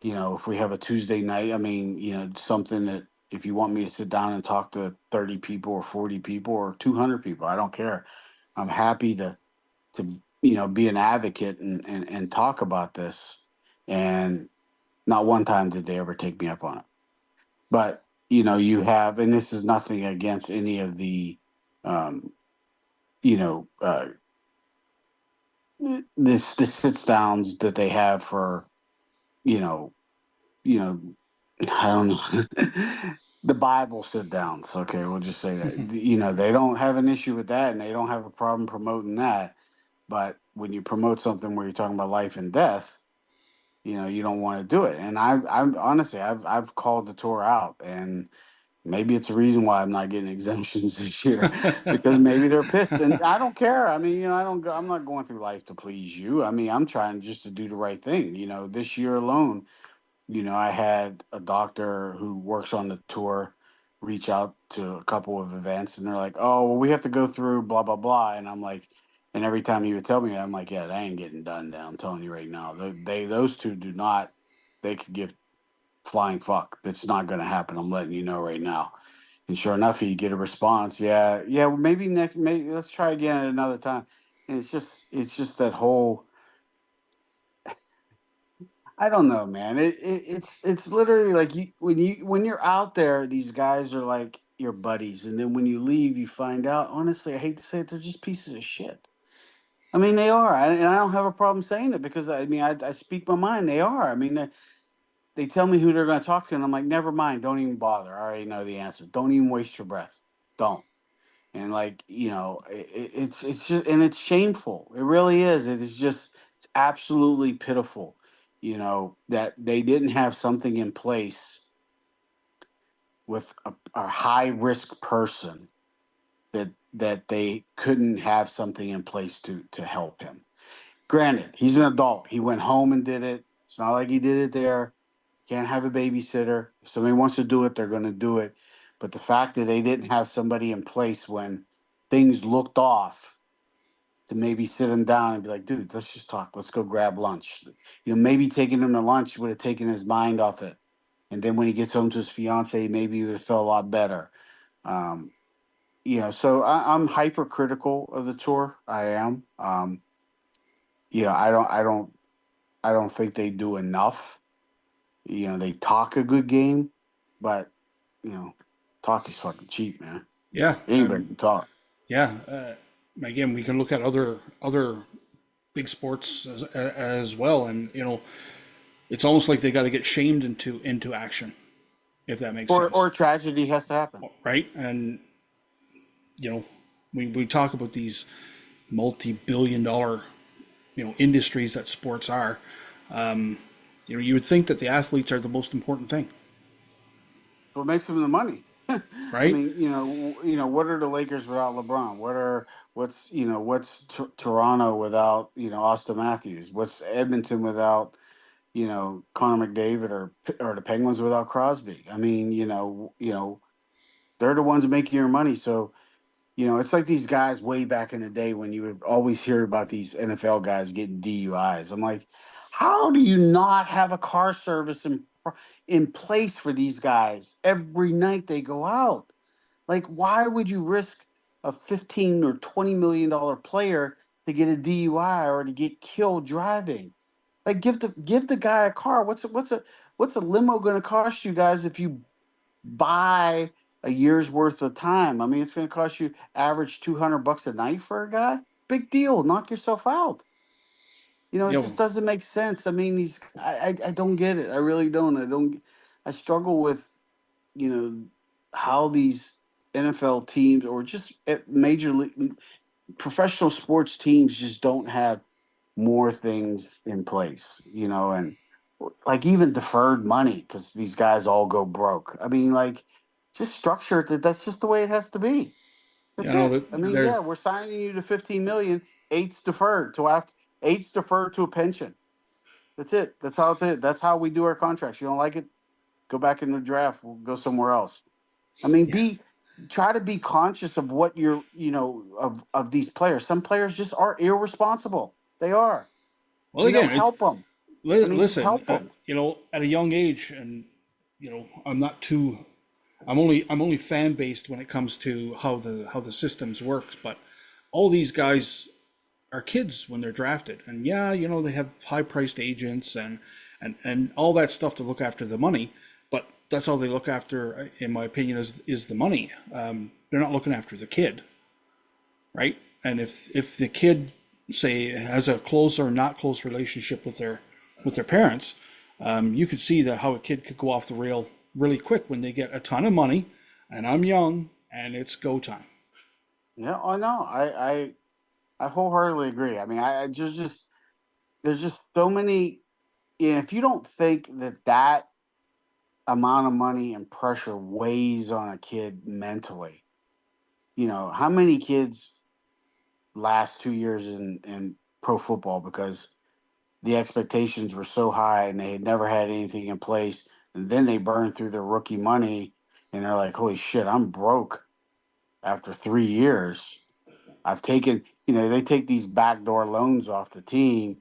if we have a Tuesday night, I mean, something that if you want me to sit down and talk to 30 people or 40 people or 200 people, I don't care. I'm happy to, be an advocate and talk about this. And not one time did they ever take me up on it. But, you have, and this is nothing against any of the, um, you know, uh, the sits downs that they have for, you know, you know, I don't know. The Bible sit downs. Okay, we'll just say that. They don't have an issue with that, and they don't have a problem promoting that. But when you promote something where you're talking about life and death, you don't want to do it. And I'm honestly, I've called the tour out, and maybe it's a reason why I'm not getting exemptions this year because maybe they're pissed, and I don't care. I mean, I don't. I'm not going through life to please you. I mean, I'm trying just to do the right thing. This year alone, I had a doctor who works on the tour reach out to a couple of events, and they're like, "Oh, well, we have to go through blah blah blah," and I'm like, and every time he would tell me, I'm like, "Yeah, that ain't getting done. Now I'm telling you right now, those two do not. They could give flying fuck. That's not going to happen. I'm letting you know right now." And sure enough, he get a response. Yeah, yeah. Well, maybe next. Maybe let's try again at another time. And it's just that whole. I don't know, man. It's literally like when you're out there, these guys are like your buddies, and then when you leave, you find out. Honestly, I hate to say it, they're just pieces of shit. I mean, they are, and I don't have a problem saying it because I mean, I speak my mind. They are. I mean, they tell me who they're going to talk to, and I'm like, never mind. Don't even bother. I already know the answer. Don't even waste your breath. Don't. And like it's just and it's shameful. It really is. It is just it's absolutely pitiful. That they didn't have something in place with a high risk person that they couldn't have something in place to help him. Granted, he's an adult. He went home and did it. It's not like he did it there. Can't have a babysitter. If somebody wants to do it, they're going to do it. But the fact that they didn't have somebody in place when things looked off to maybe sit him down and be like, dude, let's just talk. Let's go grab lunch. Maybe taking him to lunch would have taken his mind off it. And then when he gets home to his fiance, maybe he would have felt a lot better. Um, so I'm hypercritical of the tour. I am. I don't think they do enough. They talk a good game, but you know, talk is fucking cheap, man. Yeah, Anybody can talk. yeah. Again, we can look at other big sports as well, and it's almost like they got to get shamed into action, if that makes Or sense, tragedy has to happen. right? And we talk about these multi-billion-dollar industries that sports are. You would think that the athletes are the most important thing, What makes them the money? I right? mean, what are the Lakers without LeBron? What's Toronto without Austin Matthews? What's Edmonton without Connor McDavid or the Penguins without Crosby? I mean, they're the ones making your money. So it's like these guys way back in the day when you would always hear about these NFL guys getting DUIs. I'm like, how do you not have a car service in place for these guys every night they go out? Like, why would you risk a 15 or $20 million player to get a DUI or to get killed driving? Like, give the guy a car. What's a limo going to cost you guys if you buy a year's worth of time? I mean, it's going to cost you average $200 a night for a guy. Big deal. Knock yourself out. It You just know, doesn't make sense. I mean, I don't get it. I really don't. I struggle with you know how these NFL teams or just at major league professional sports teams just don't have more things in place. And like even deferred money because these guys all go broke. I mean, like just structure it that's just the way it has to be. That's know it. that I mean, they're yeah, we're signing you to 15 million. Eight's deferred to after. Eight's deferred to a pension. That's it. That's how it's it. That's how we do our contracts. You don't like it? Go back in the draft. We'll go somewhere else. I mean, yeah, try to be conscious of what you're, of these players. Some players just are irresponsible. They are. Well, again, Help them. I mean, just listen, help them. at a young age, and I'm not too. I'm only fan based when it comes to how the systems works. But all these guys are kids when they're drafted, and yeah, they have high priced agents and all that stuff to look after the money. But that's all they look after, in my opinion, is the money. They're not looking after the kid, right? And if the kid, say, has a close or not close relationship with their parents, you could see that how a kid could go off the rail really quick when they get a ton of money, and I'm young, and it's go time. Yeah, I know. I wholeheartedly agree. I mean, I just there's just so many. Yeah, if you don't think that amount of money and pressure weighs on a kid mentally, how many kids last 2 years in pro football because the expectations were so high and they had never had anything in place, and then they burn through their rookie money and they're like, "Holy shit, I'm broke after 3 years." I've taken, they take these backdoor loans off the team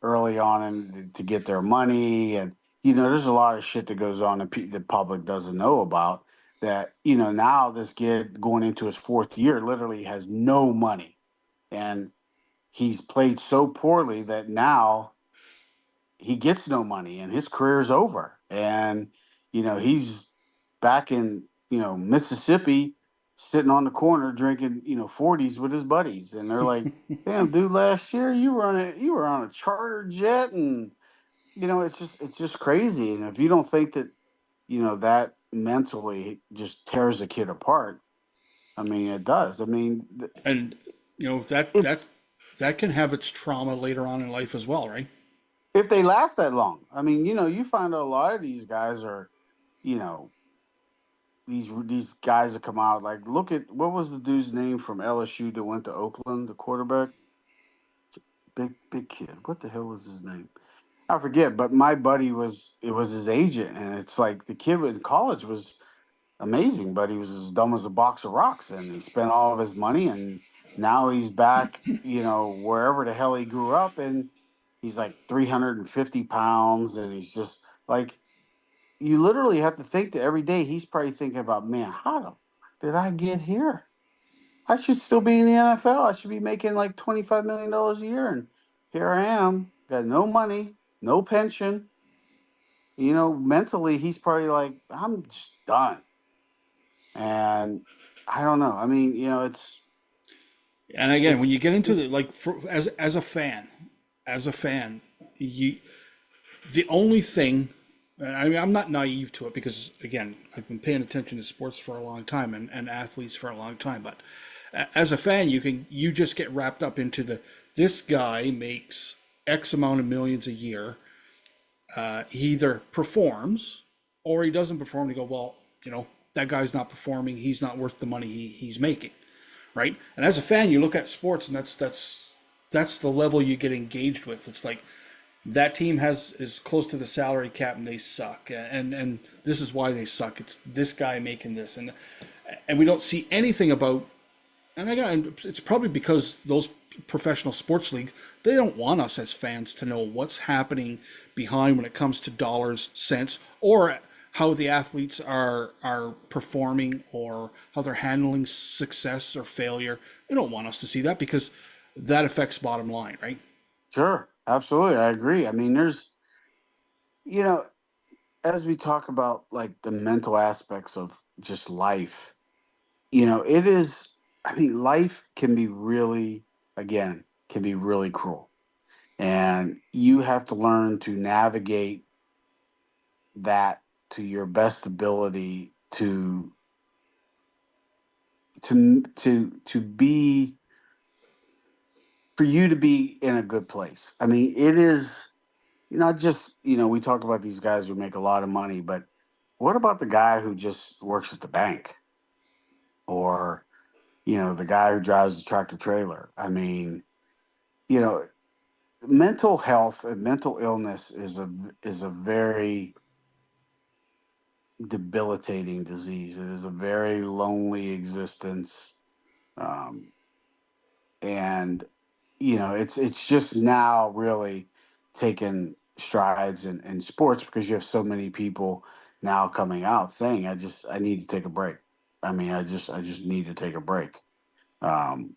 early on and to get their money, and there's a lot of shit that goes on that the public doesn't know about. That now this kid going into his fourth year literally has no money, and he's played so poorly that now he gets no money and his career is over. And he's back in Mississippi, sitting on the corner drinking 40s with his buddies, and they're like, "Damn, dude, last year you were on a charter jet," and it's just crazy. And if you don't think that that mentally just tears a kid apart, I mean, it does. I mean, And it's that can have its trauma later on in life as well, right? if they last that long. I mean, you find out a lot of these guys are, you know, these guys that come out, like, look at what was the dude's name from LSU that went to Oakland, the quarterback, big kid. What the hell was his name? I forget. But my buddy it was his agent, and it's like the kid in college was amazing, but he was as dumb as a box of rocks, and he spent all of his money, and now he's back, wherever the hell he grew up, and he's like 350 pounds, and he's just like, you literally have to think that every day he's probably thinking about, man, how the fuck did I get here? I should still be in the NFL. I should be making like $25 million a year, and here I am, got no money, no pension. Mentally, he's probably like, I'm just done. And I don't know. I mean, And again, when it's you get into it's the like, as a fan, you the only thing. And I mean, I'm not naive to it because, again, I've been paying attention to sports for a long time and athletes for a long time. But as a fan, you just get wrapped up into this guy makes X amount of millions a year. He either performs or he doesn't perform. You go, well, that guy's not performing. He's not worth the money he's making, right? And as a fan, you look at sports, and that's the level you get engaged with. It's like that team is close to the salary cap and they suck, and this is why they suck. It's this guy making this, and we don't see anything about. And again, it's probably because those professional sports leagues, they don't want us as fans to know what's happening behind when it comes to dollars, cents, or how the athletes are performing or how they're handling success or failure. They don't want us to see that because that affects bottom line, right? sure, absolutely, I agree. I mean, there's, you know, as we talk about like the mental aspects of just life, it is. I mean, life can be really, again, can be really cruel, and you have to learn to navigate that to your best ability to be for you to be in a good place. I mean, it is not just, we talk about these guys who make a lot of money, but what about the guy who just works at the bank, or, the guy who drives the tractor trailer? I mean, you know, mental health and mental illness is a very debilitating disease. It is a very lonely existence. Um, and it's just now really taken strides in sports because you have so many people now coming out saying I need to take a break. I mean, I just need to take a break. um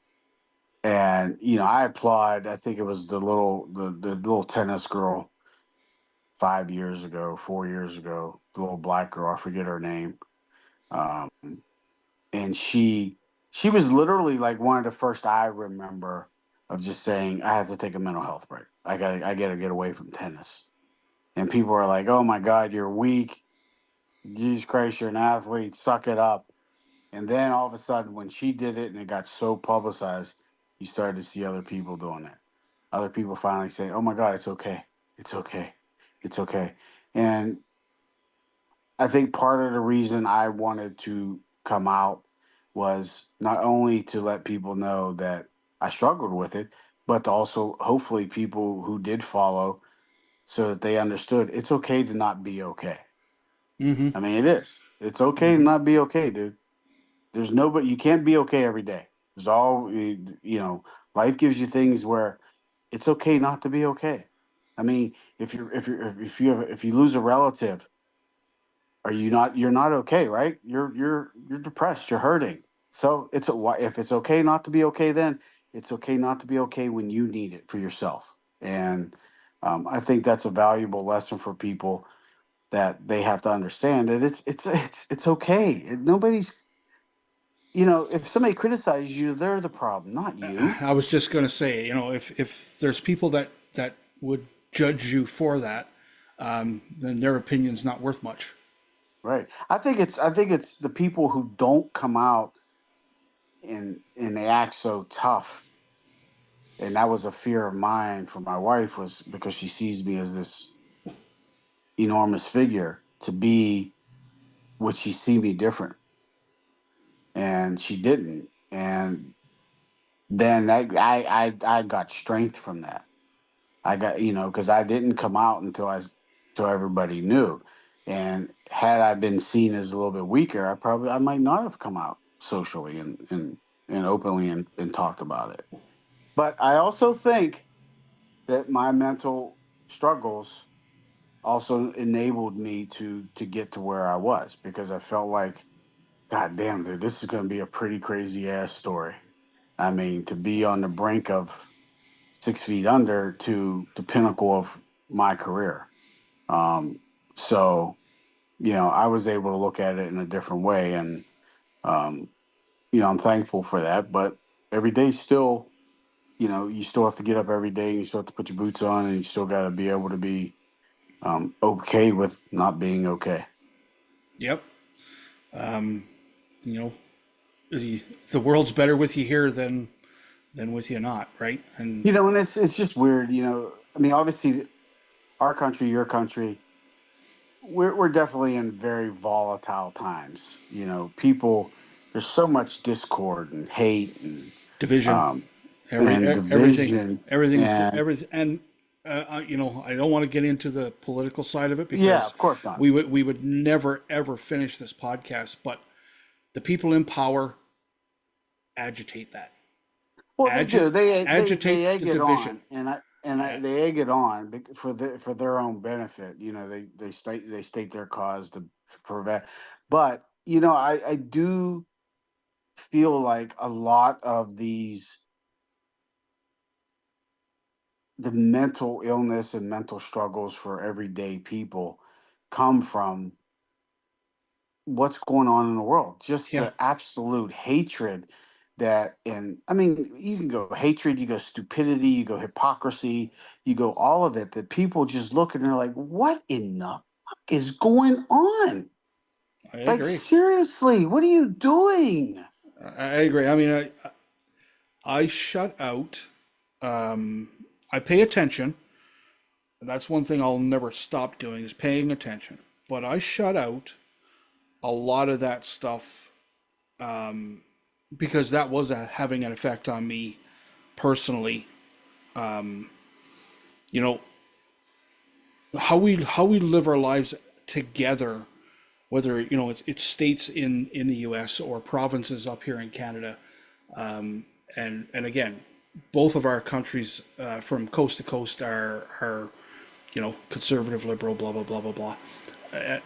and I applaud. I think it was the little tennis girl 5 years ago, 4 years ago, the little black girl, I forget her name. um and she was literally like one of the first I remember of just saying, I have to take a mental health break. I gotta get away from tennis. And people are like, oh my God, you're weak. Jesus Christ, you're an athlete, suck it up. And then all of a sudden when she did it and it got so publicized, you started to see other people doing it. Other people finally saying, oh my God, it's okay. It's okay. It's okay. And I think part of the reason I wanted to come out was not only to let people know that I struggled with it, but to also hopefully people who did follow so that they understood it's okay to not be okay. Mm-hmm. I mean, it is. It's okay to Mm-hmm. not be okay, dude. There's nobody, you can't be okay every day. There's all, life gives you things where it's okay not to be okay. I mean, if you lose a relative, you're not okay, right? You're depressed, you're hurting. So if it's okay not to be okay, then it's okay not to be okay when you need it for yourself. And I think that's a valuable lesson for people, that they have to understand that it's okay. Nobody's, if somebody criticizes you, they're the problem, not you. I was just going to say, if there's people that would judge you for that, then their opinion's not worth much. Right. I think it's the people who don't come out and they act so tough. And that was a fear of mine for my wife, was because she sees me as this enormous figure, to be, would she see me different? And she didn't. And then I got strength from that. I got, because I didn't come out until everybody knew. And had I been seen as a little bit weaker, I might not have come out socially and openly and talked about it. But I also think that my mental struggles also enabled me to get to where I was, because I felt like, God damn, dude, this is going to be a pretty crazy ass story. I mean, to be on the brink of 6 feet under to the pinnacle of my career. Um, so, I was able to look at it in a different way. And, um, I'm thankful for that. But every day still, you still have to get up every day, and you still have to put your boots on, and you still got to be able to be okay with not being okay. Yep. Um, you know, the world's better with you here than with you not, right? And And it's just weird. I mean, obviously, our country, your country, we're definitely in very volatile times. People, there's so much discord and hate division, um, and everything, division, everything's and everything. And I don't want to get into the political side of it yeah, because of course not. we would never ever finish this podcast. But the people in power agitate that, Well, they do. They agitate the egg it division. on, they egg it on for their own benefit. They state their cause to prevent. But I do feel like a lot of the mental illness and mental struggles for everyday people come from what's going on in the world. Just Yeah, the absolute hatred and I mean, you can go hatred, you go stupidity, you go hypocrisy, you go all of it, that people just look and they're like, what in the fuck is going on? I Like, agree. seriously, what are you doing? I agree. I mean, I shut out. Um, I pay attention. That's one thing I'll never stop doing is paying attention. But I shut out a lot of that stuff because that was having an effect on me personally. Um, you know how we live our lives together whether it's states in the U.S. or provinces up here in Canada. And again, both of our countries from coast to coast are conservative, liberal, blah blah blah blah blah. Uh,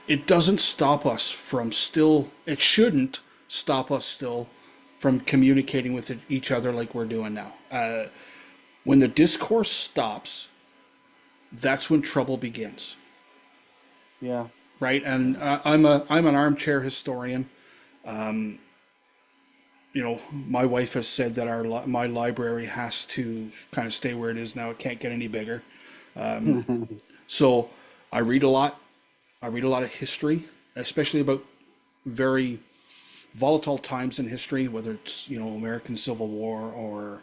it doesn't stop us from still. It shouldn't stop us still from communicating with each other like we're doing now. When the discourse stops, that's when trouble begins, Yeah. right? And Yeah. I'm an armchair historian. My wife has said that my library has to kind of stay where it is now. It can't get any bigger. So I read a lot. I read a lot of history, especially about very volatile times in history, whether it's American Civil War or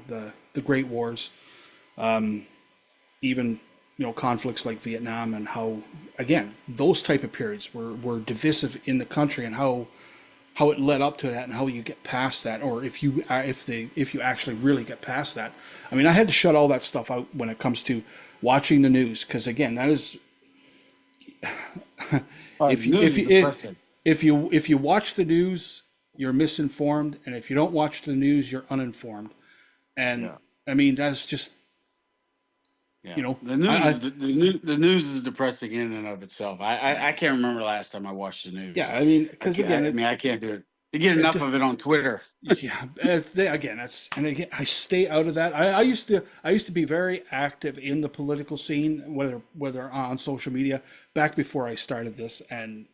the Great Wars, even conflicts like Vietnam, and how again those type of periods were divisive in the country, and how it led up to that, and how you get past that, or if you actually really get past that. I mean, I had to shut all that stuff out when it comes to watching the news, because again, that is if you News if is you depressing. if you watch the news, you're misinformed, and if you don't watch the news, you're uninformed. And Yeah. I mean, that's just Yeah. you know, The news I is the news is depressing in and of itself. I can't remember last time I watched the yeah, news. I mean, I because can't. again, I mean, I can't do it. You get it enough of it on Twitter. yeah, again, that's and again, I stay out of that. I used to be very active in the political scene, whether on social media, back before I started this, and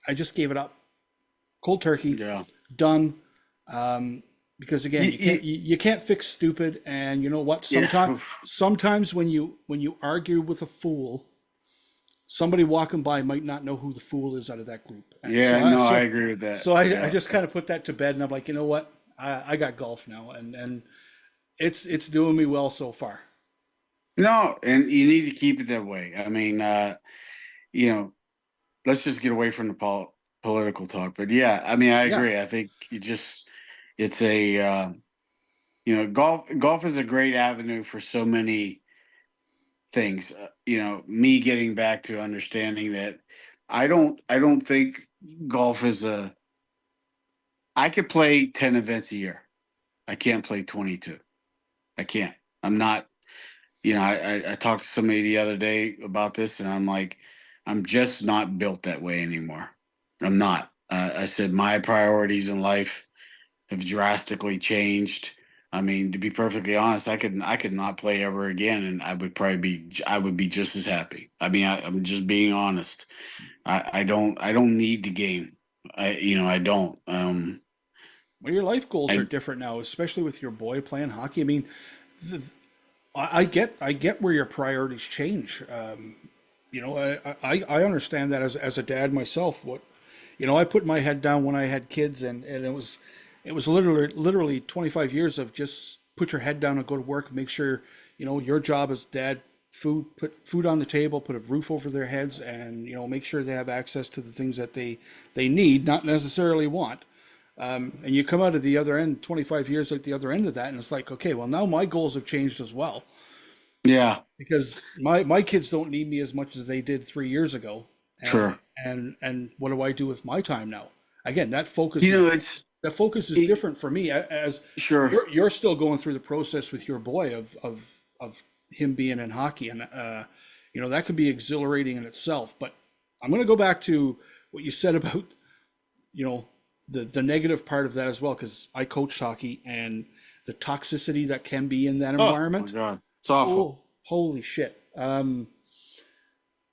I just gave it up, cold turkey, Yeah. done. Because again, You, you can't fix stupid, and you know what? yeah. Sometimes when you argue with a fool, somebody walking by might not know who the fool is out of that group, and Yeah. No, I agree with that. I Yeah. just kind of put that to bed, and I'm like, you know what? I got golf now, and it's doing me well so far. No, and you need to keep it that way. I mean, you know, let's just get away from the political talk. But yeah, I mean, I Yeah, agree. I think it's a, golf is a great avenue for so many things. Me getting back to understanding that I don't think golf is I could play 10 events a year. I can't play 22. I can't. I'm not, I talked to somebody the other day about this, and I'm like, I'm just not built that way anymore. I'm not. I said my priorities in life have drastically changed. I mean, to be perfectly honest, I could not play ever again, and I would be just as happy. I mean, I'm just being honest. I don't need the game. I don't. well, your life goals are I different now, especially with your boy playing hockey. I mean, the, I get where your priorities change. I understand that as a dad myself. I put my head down when I had kids, and it was literally 25 years of just put your head down and go to work, make sure your job as dad, put food on the table, put a roof over their heads, and make sure they have access to the things that they need, not necessarily want. And you come out of the other end 25 years at the other end of that, and it's like, okay, well, now my goals have changed as well, Yeah, because my kids don't need me as much as they did 3 years ago. And sure. what do I do with my time now? Again, that focus is It, different for me, as sure. you're still going through the process with your boy of him being in hockey, and that could be exhilarating in itself. But I'm going to go back to what you said about you know the negative part of that as well, because I coached hockey, and the toxicity that can be in that Oh my environment. God, it's awful. Oh, holy shit!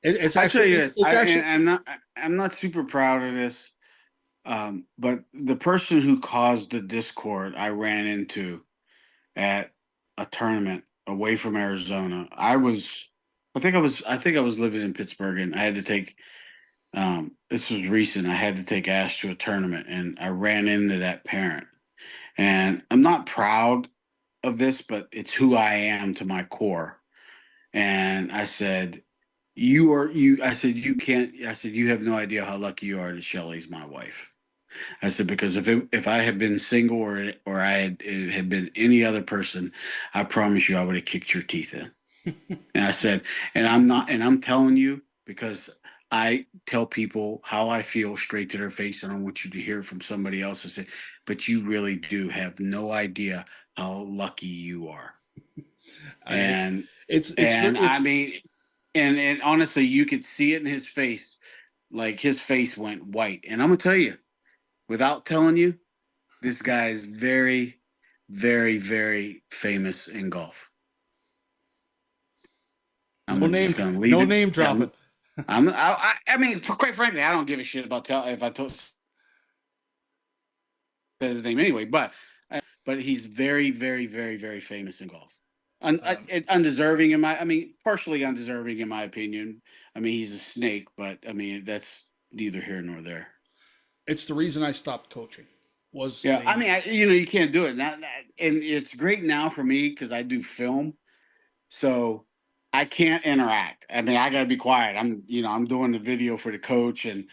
It's I tell actually you it's, this, it's and actually I'm not super proud of this, but the person who caused the discord I ran into at a tournament away from Arizona. I think I was living in Pittsburgh, and I had to take. This was recent. I had to take Ash to a tournament, and I ran into that parent. And I'm not proud of this, but it's who I am to my core. And I said, "You are you." I said, "You can't." I said, "You have no idea how lucky you are that Shelly's my wife." I said, because if I had been single, or I had it had been any other person, I promise you I would have kicked your teeth in. And I said, and I'm not, and I'm telling you because I tell people how I feel straight to their face. I don't want you to hear it from somebody else and say, but you really do have no idea how lucky you are. I And it's I it's mean, and honestly, you could see it in his face. Like his face went white. And I'm gonna tell you, without telling you, this guy is very, very, very famous in golf. Just gonna leave no it. name dropping. I mean, quite frankly, I don't give a shit about if I told said his name anyway. But he's very, very, very, very famous in golf. Um, Undeserving in my, I mean, partially undeserving in my opinion. I mean, he's a snake, but I mean, that's neither here nor there. it's the reason I stopped coaching. Was Yeah, I the mean, you can't do it. And it's great now for me because I do film, so I can't interact. I mean, I gotta be quiet. I'm doing the video for the coach, and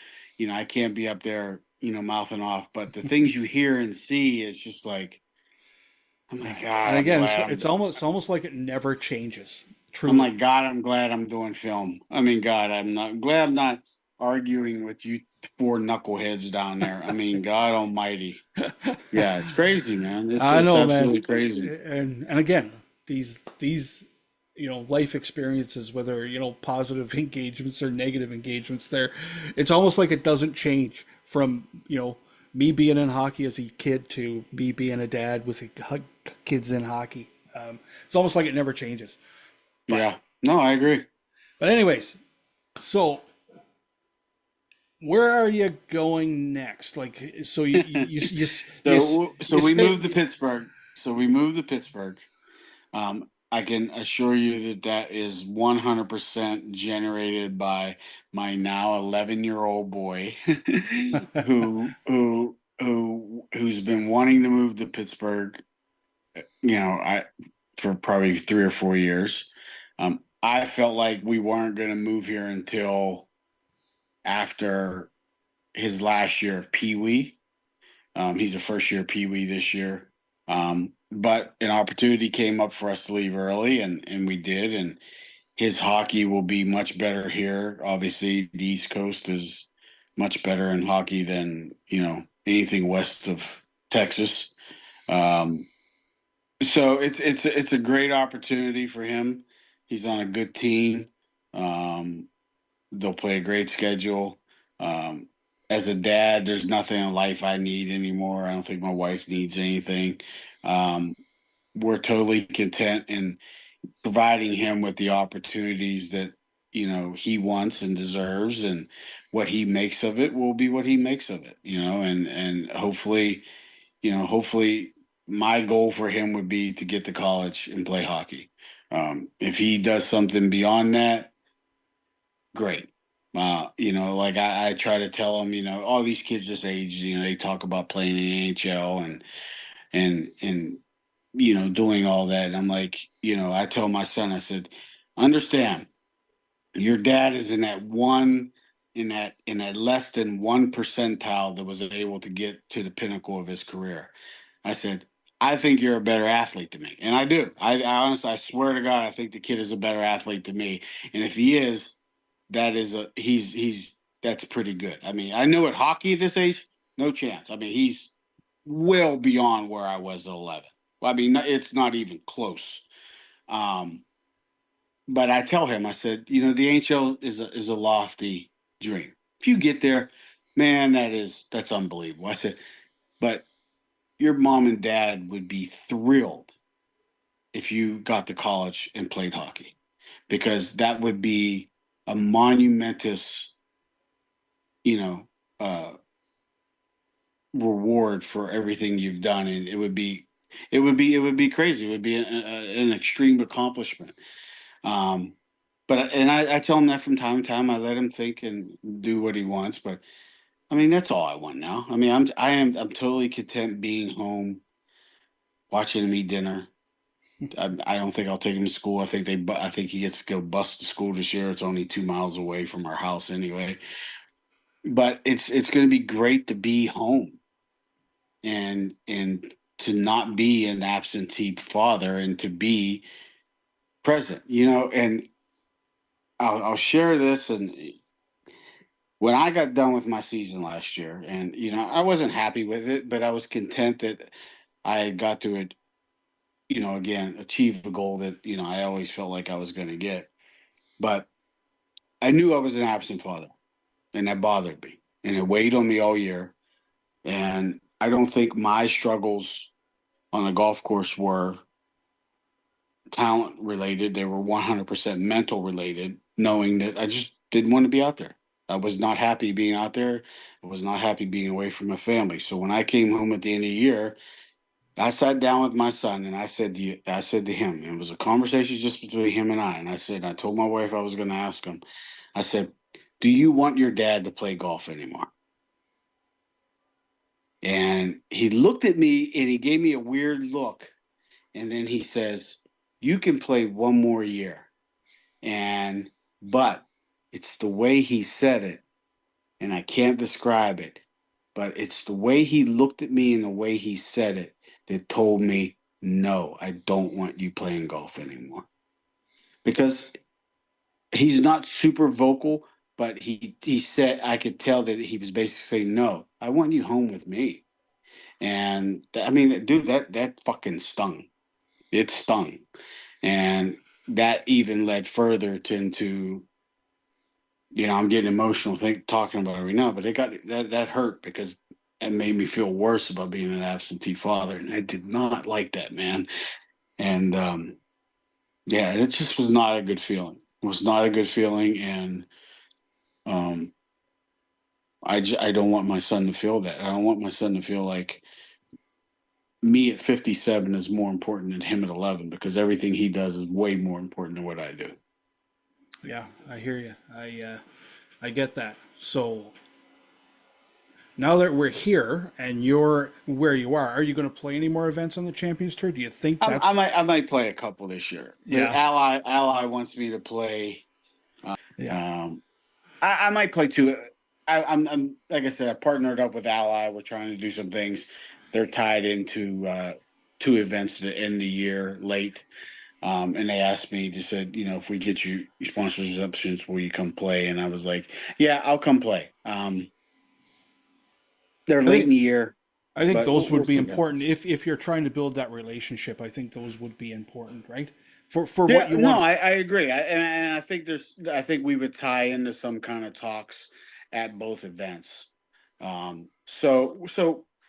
I can't be up there, mouthing off. But the things you hear and see is just like, oh my and God, I'm again, glad it's almost like it never changes. I'm Truly. like, God, I'm glad I'm doing film. I mean, God, I'm glad I'm not arguing with you four knuckleheads down there. I mean, God Almighty. Yeah, it's crazy, man. I It's know, man. absolutely crazy. And again, these life experiences, whether positive engagements or negative engagements, there, it's almost like it doesn't change from me being in hockey as a kid to me being a dad with kids in hockey. It's almost like it never changes. But Yeah. No, I agree. anyways, so where are you going next? Like, so you, So you we moved to stay. Pittsburgh. So we moved to Pittsburgh. I can assure you that that is 100% generated by my now 11-year-old boy who's been wanting to move to Pittsburgh, I for probably 3 or 4 years. I felt like we weren't going to move here until after his last year of Pee Wee. He's a first year Pee Wee this year. But an opportunity came up for us to leave early, and we did. And his hockey will be much better here. Obviously, the East Coast is much better in hockey than anything west of Texas. Um, so it's a great opportunity for him. He's on a good team. Um, they'll play a great schedule. Um, as a dad, there's nothing in life I need anymore. I don't think my wife needs anything. Um, we're totally content in providing him with the opportunities that he wants and deserves, and what he makes of it will be what he makes of it. And hopefully my goal for him would be to get to college and play hockey. If he does something beyond that, great. Like I try to tell him, all these kids this age, they talk about playing in the NHL and doing all that. And I'm like, I tell my son, I said, understand, your dad is in that less than 1 percentile that was able to get to the pinnacle of his career. I said, I think you're a better athlete than me. And I do. I honestly, I swear to God, I think the kid is a better athlete than me. And if he is, he's that's pretty good. I mean, I know at hockey at this age, no chance. I mean, he's well beyond where I was at 11. Well, I mean, it's not even close. Um, but I tell him, I said, the NHL is a lofty dream. If you get there, man, that's unbelievable. I said, but your mom and dad would be thrilled if you got to college and played hockey, because that would be a monumentous, you know, uh, reward for everything you've done, and it would be crazy. It would be an extreme accomplishment. Um, but I tell him that from time to time. I let him think and do what he wants. But I mean, that's all I want now. I mean, I'm totally content being home, watching him eat dinner. I don't think I'll take him to school. I think he gets to go bus to school this year. It's only 2 miles away from our house anyway. But it's going to be great to be home and to not be an absentee father and to be present. And I'll share this, and when I got done with my season last year, and I wasn't happy with it, but I was content that I had got to it, again, achieve a goal that I always felt like I was going to get. But I knew I was an absent father, and that bothered me, and it weighed on me all year. And I don't think my struggles on the golf course were talent related; they were 100% mental related. Knowing that I just didn't want to be out there. I was not happy being out there. I was not happy being away from my family. So when I came home at the end of the year, I sat down with my son and I said to him, it was a conversation just between him and I. And I told my wife I was going to ask him. I said, "Do you want your dad to play golf anymore?" And he looked at me and he gave me a weird look. And then he says, "You can play one more year." And, but it's the way he said it, and I can't describe it, but it's the way he looked at me and the way he said it that told me, no, I don't want you playing golf anymore. Because he's not super vocal, but he said, I could tell that he was basically saying, no, I want you home with me. And I mean, dude, that fucking stung. It stung. And that even led further into, I'm getting emotional talking about it right now, but it got that hurt because it made me feel worse about being an absentee father, and I did not like that, man. And yeah, it just was not a good feeling. It was not a good feeling, and um, I don't want my son to feel that. I don't want my son to feel like me at 57 is more important than him at 11, because everything he does is way more important than what I do. Yeah, I hear you. I get that. So now that we're here and you're where you are you going to play any more events on the Champions Tour? Do you think that's I might play a couple this year. The yeah, ally wants me to play. yeah, Um, I might play two. I'm like I said, I partnered up with Ally. We're trying to do some things. They're tied into two events that end the year late. And they asked me, they said, if we get you sponsorships, will you come play? And I was like, yeah, I'll come play. They're I late in think the year, I think but those we'll would be see what important happens. if you're trying to build that relationship. I think those would be important, right? For what Yeah, you no, want. I agree. And I think we would tie into some kind of talks at both events. So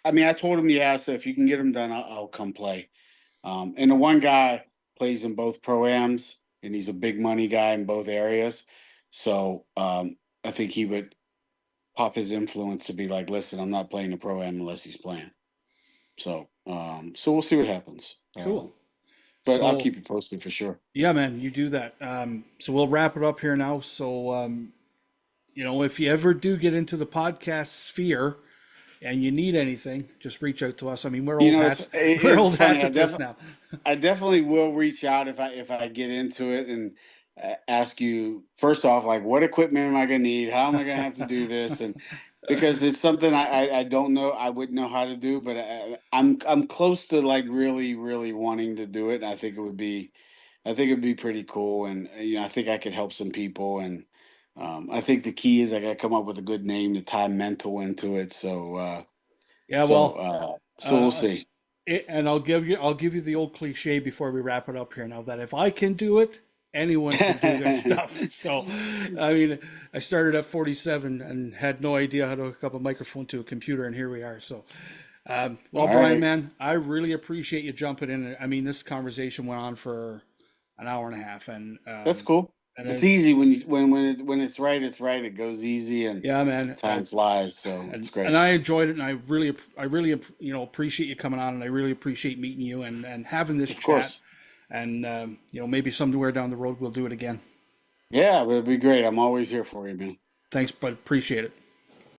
I mean, I told him, yeah, so if you can get them done, I'll come play. And the one guy plays in both pro-ams, and he's a big money guy in both areas. So I think he would pop his influence to be like, listen, I'm not playing the pro-am unless he's playing. So we'll see what happens. Cool. But I'll So keep you posted for sure. yeah, man, you do that. So we'll wrap it up here now. So if you ever do get into the podcast sphere and you need anything, just reach out to us. I mean, we're old hats. We're It's old funny. hats at this now. I definitely will reach out if I get into it and ask you first off, like, what equipment am I going to need? How am I going to have to do this? And because it's something I don't know, I wouldn't know how to do, but I'm close to like really wanting to do it. And I think it'd be pretty cool, and I think I could help some people. And I think the key is I got to come up with a good name to tie mental into it. Yeah, well, So we'll uh, see. and I'll give you the old cliche before we wrap it up here. Now that if I can do it, anyone can do this stuff. So, I mean, I started at 47 and had no idea how to hook up a microphone to a computer, and here we are. So, well, All Brian, right. man, I really appreciate you jumping in. I mean, this conversation went on for an hour and a half, That's cool. and It's then easy when when it's right, it's right. It goes easy and yeah, man, time flies, so it's and great. I enjoyed it, and I really appreciate you coming on, and I really appreciate meeting you and having this Of chat, course. and maybe somewhere down the road we'll do it again. Yeah, it'd be great. I'm always here for you, man. Thanks, but appreciate it.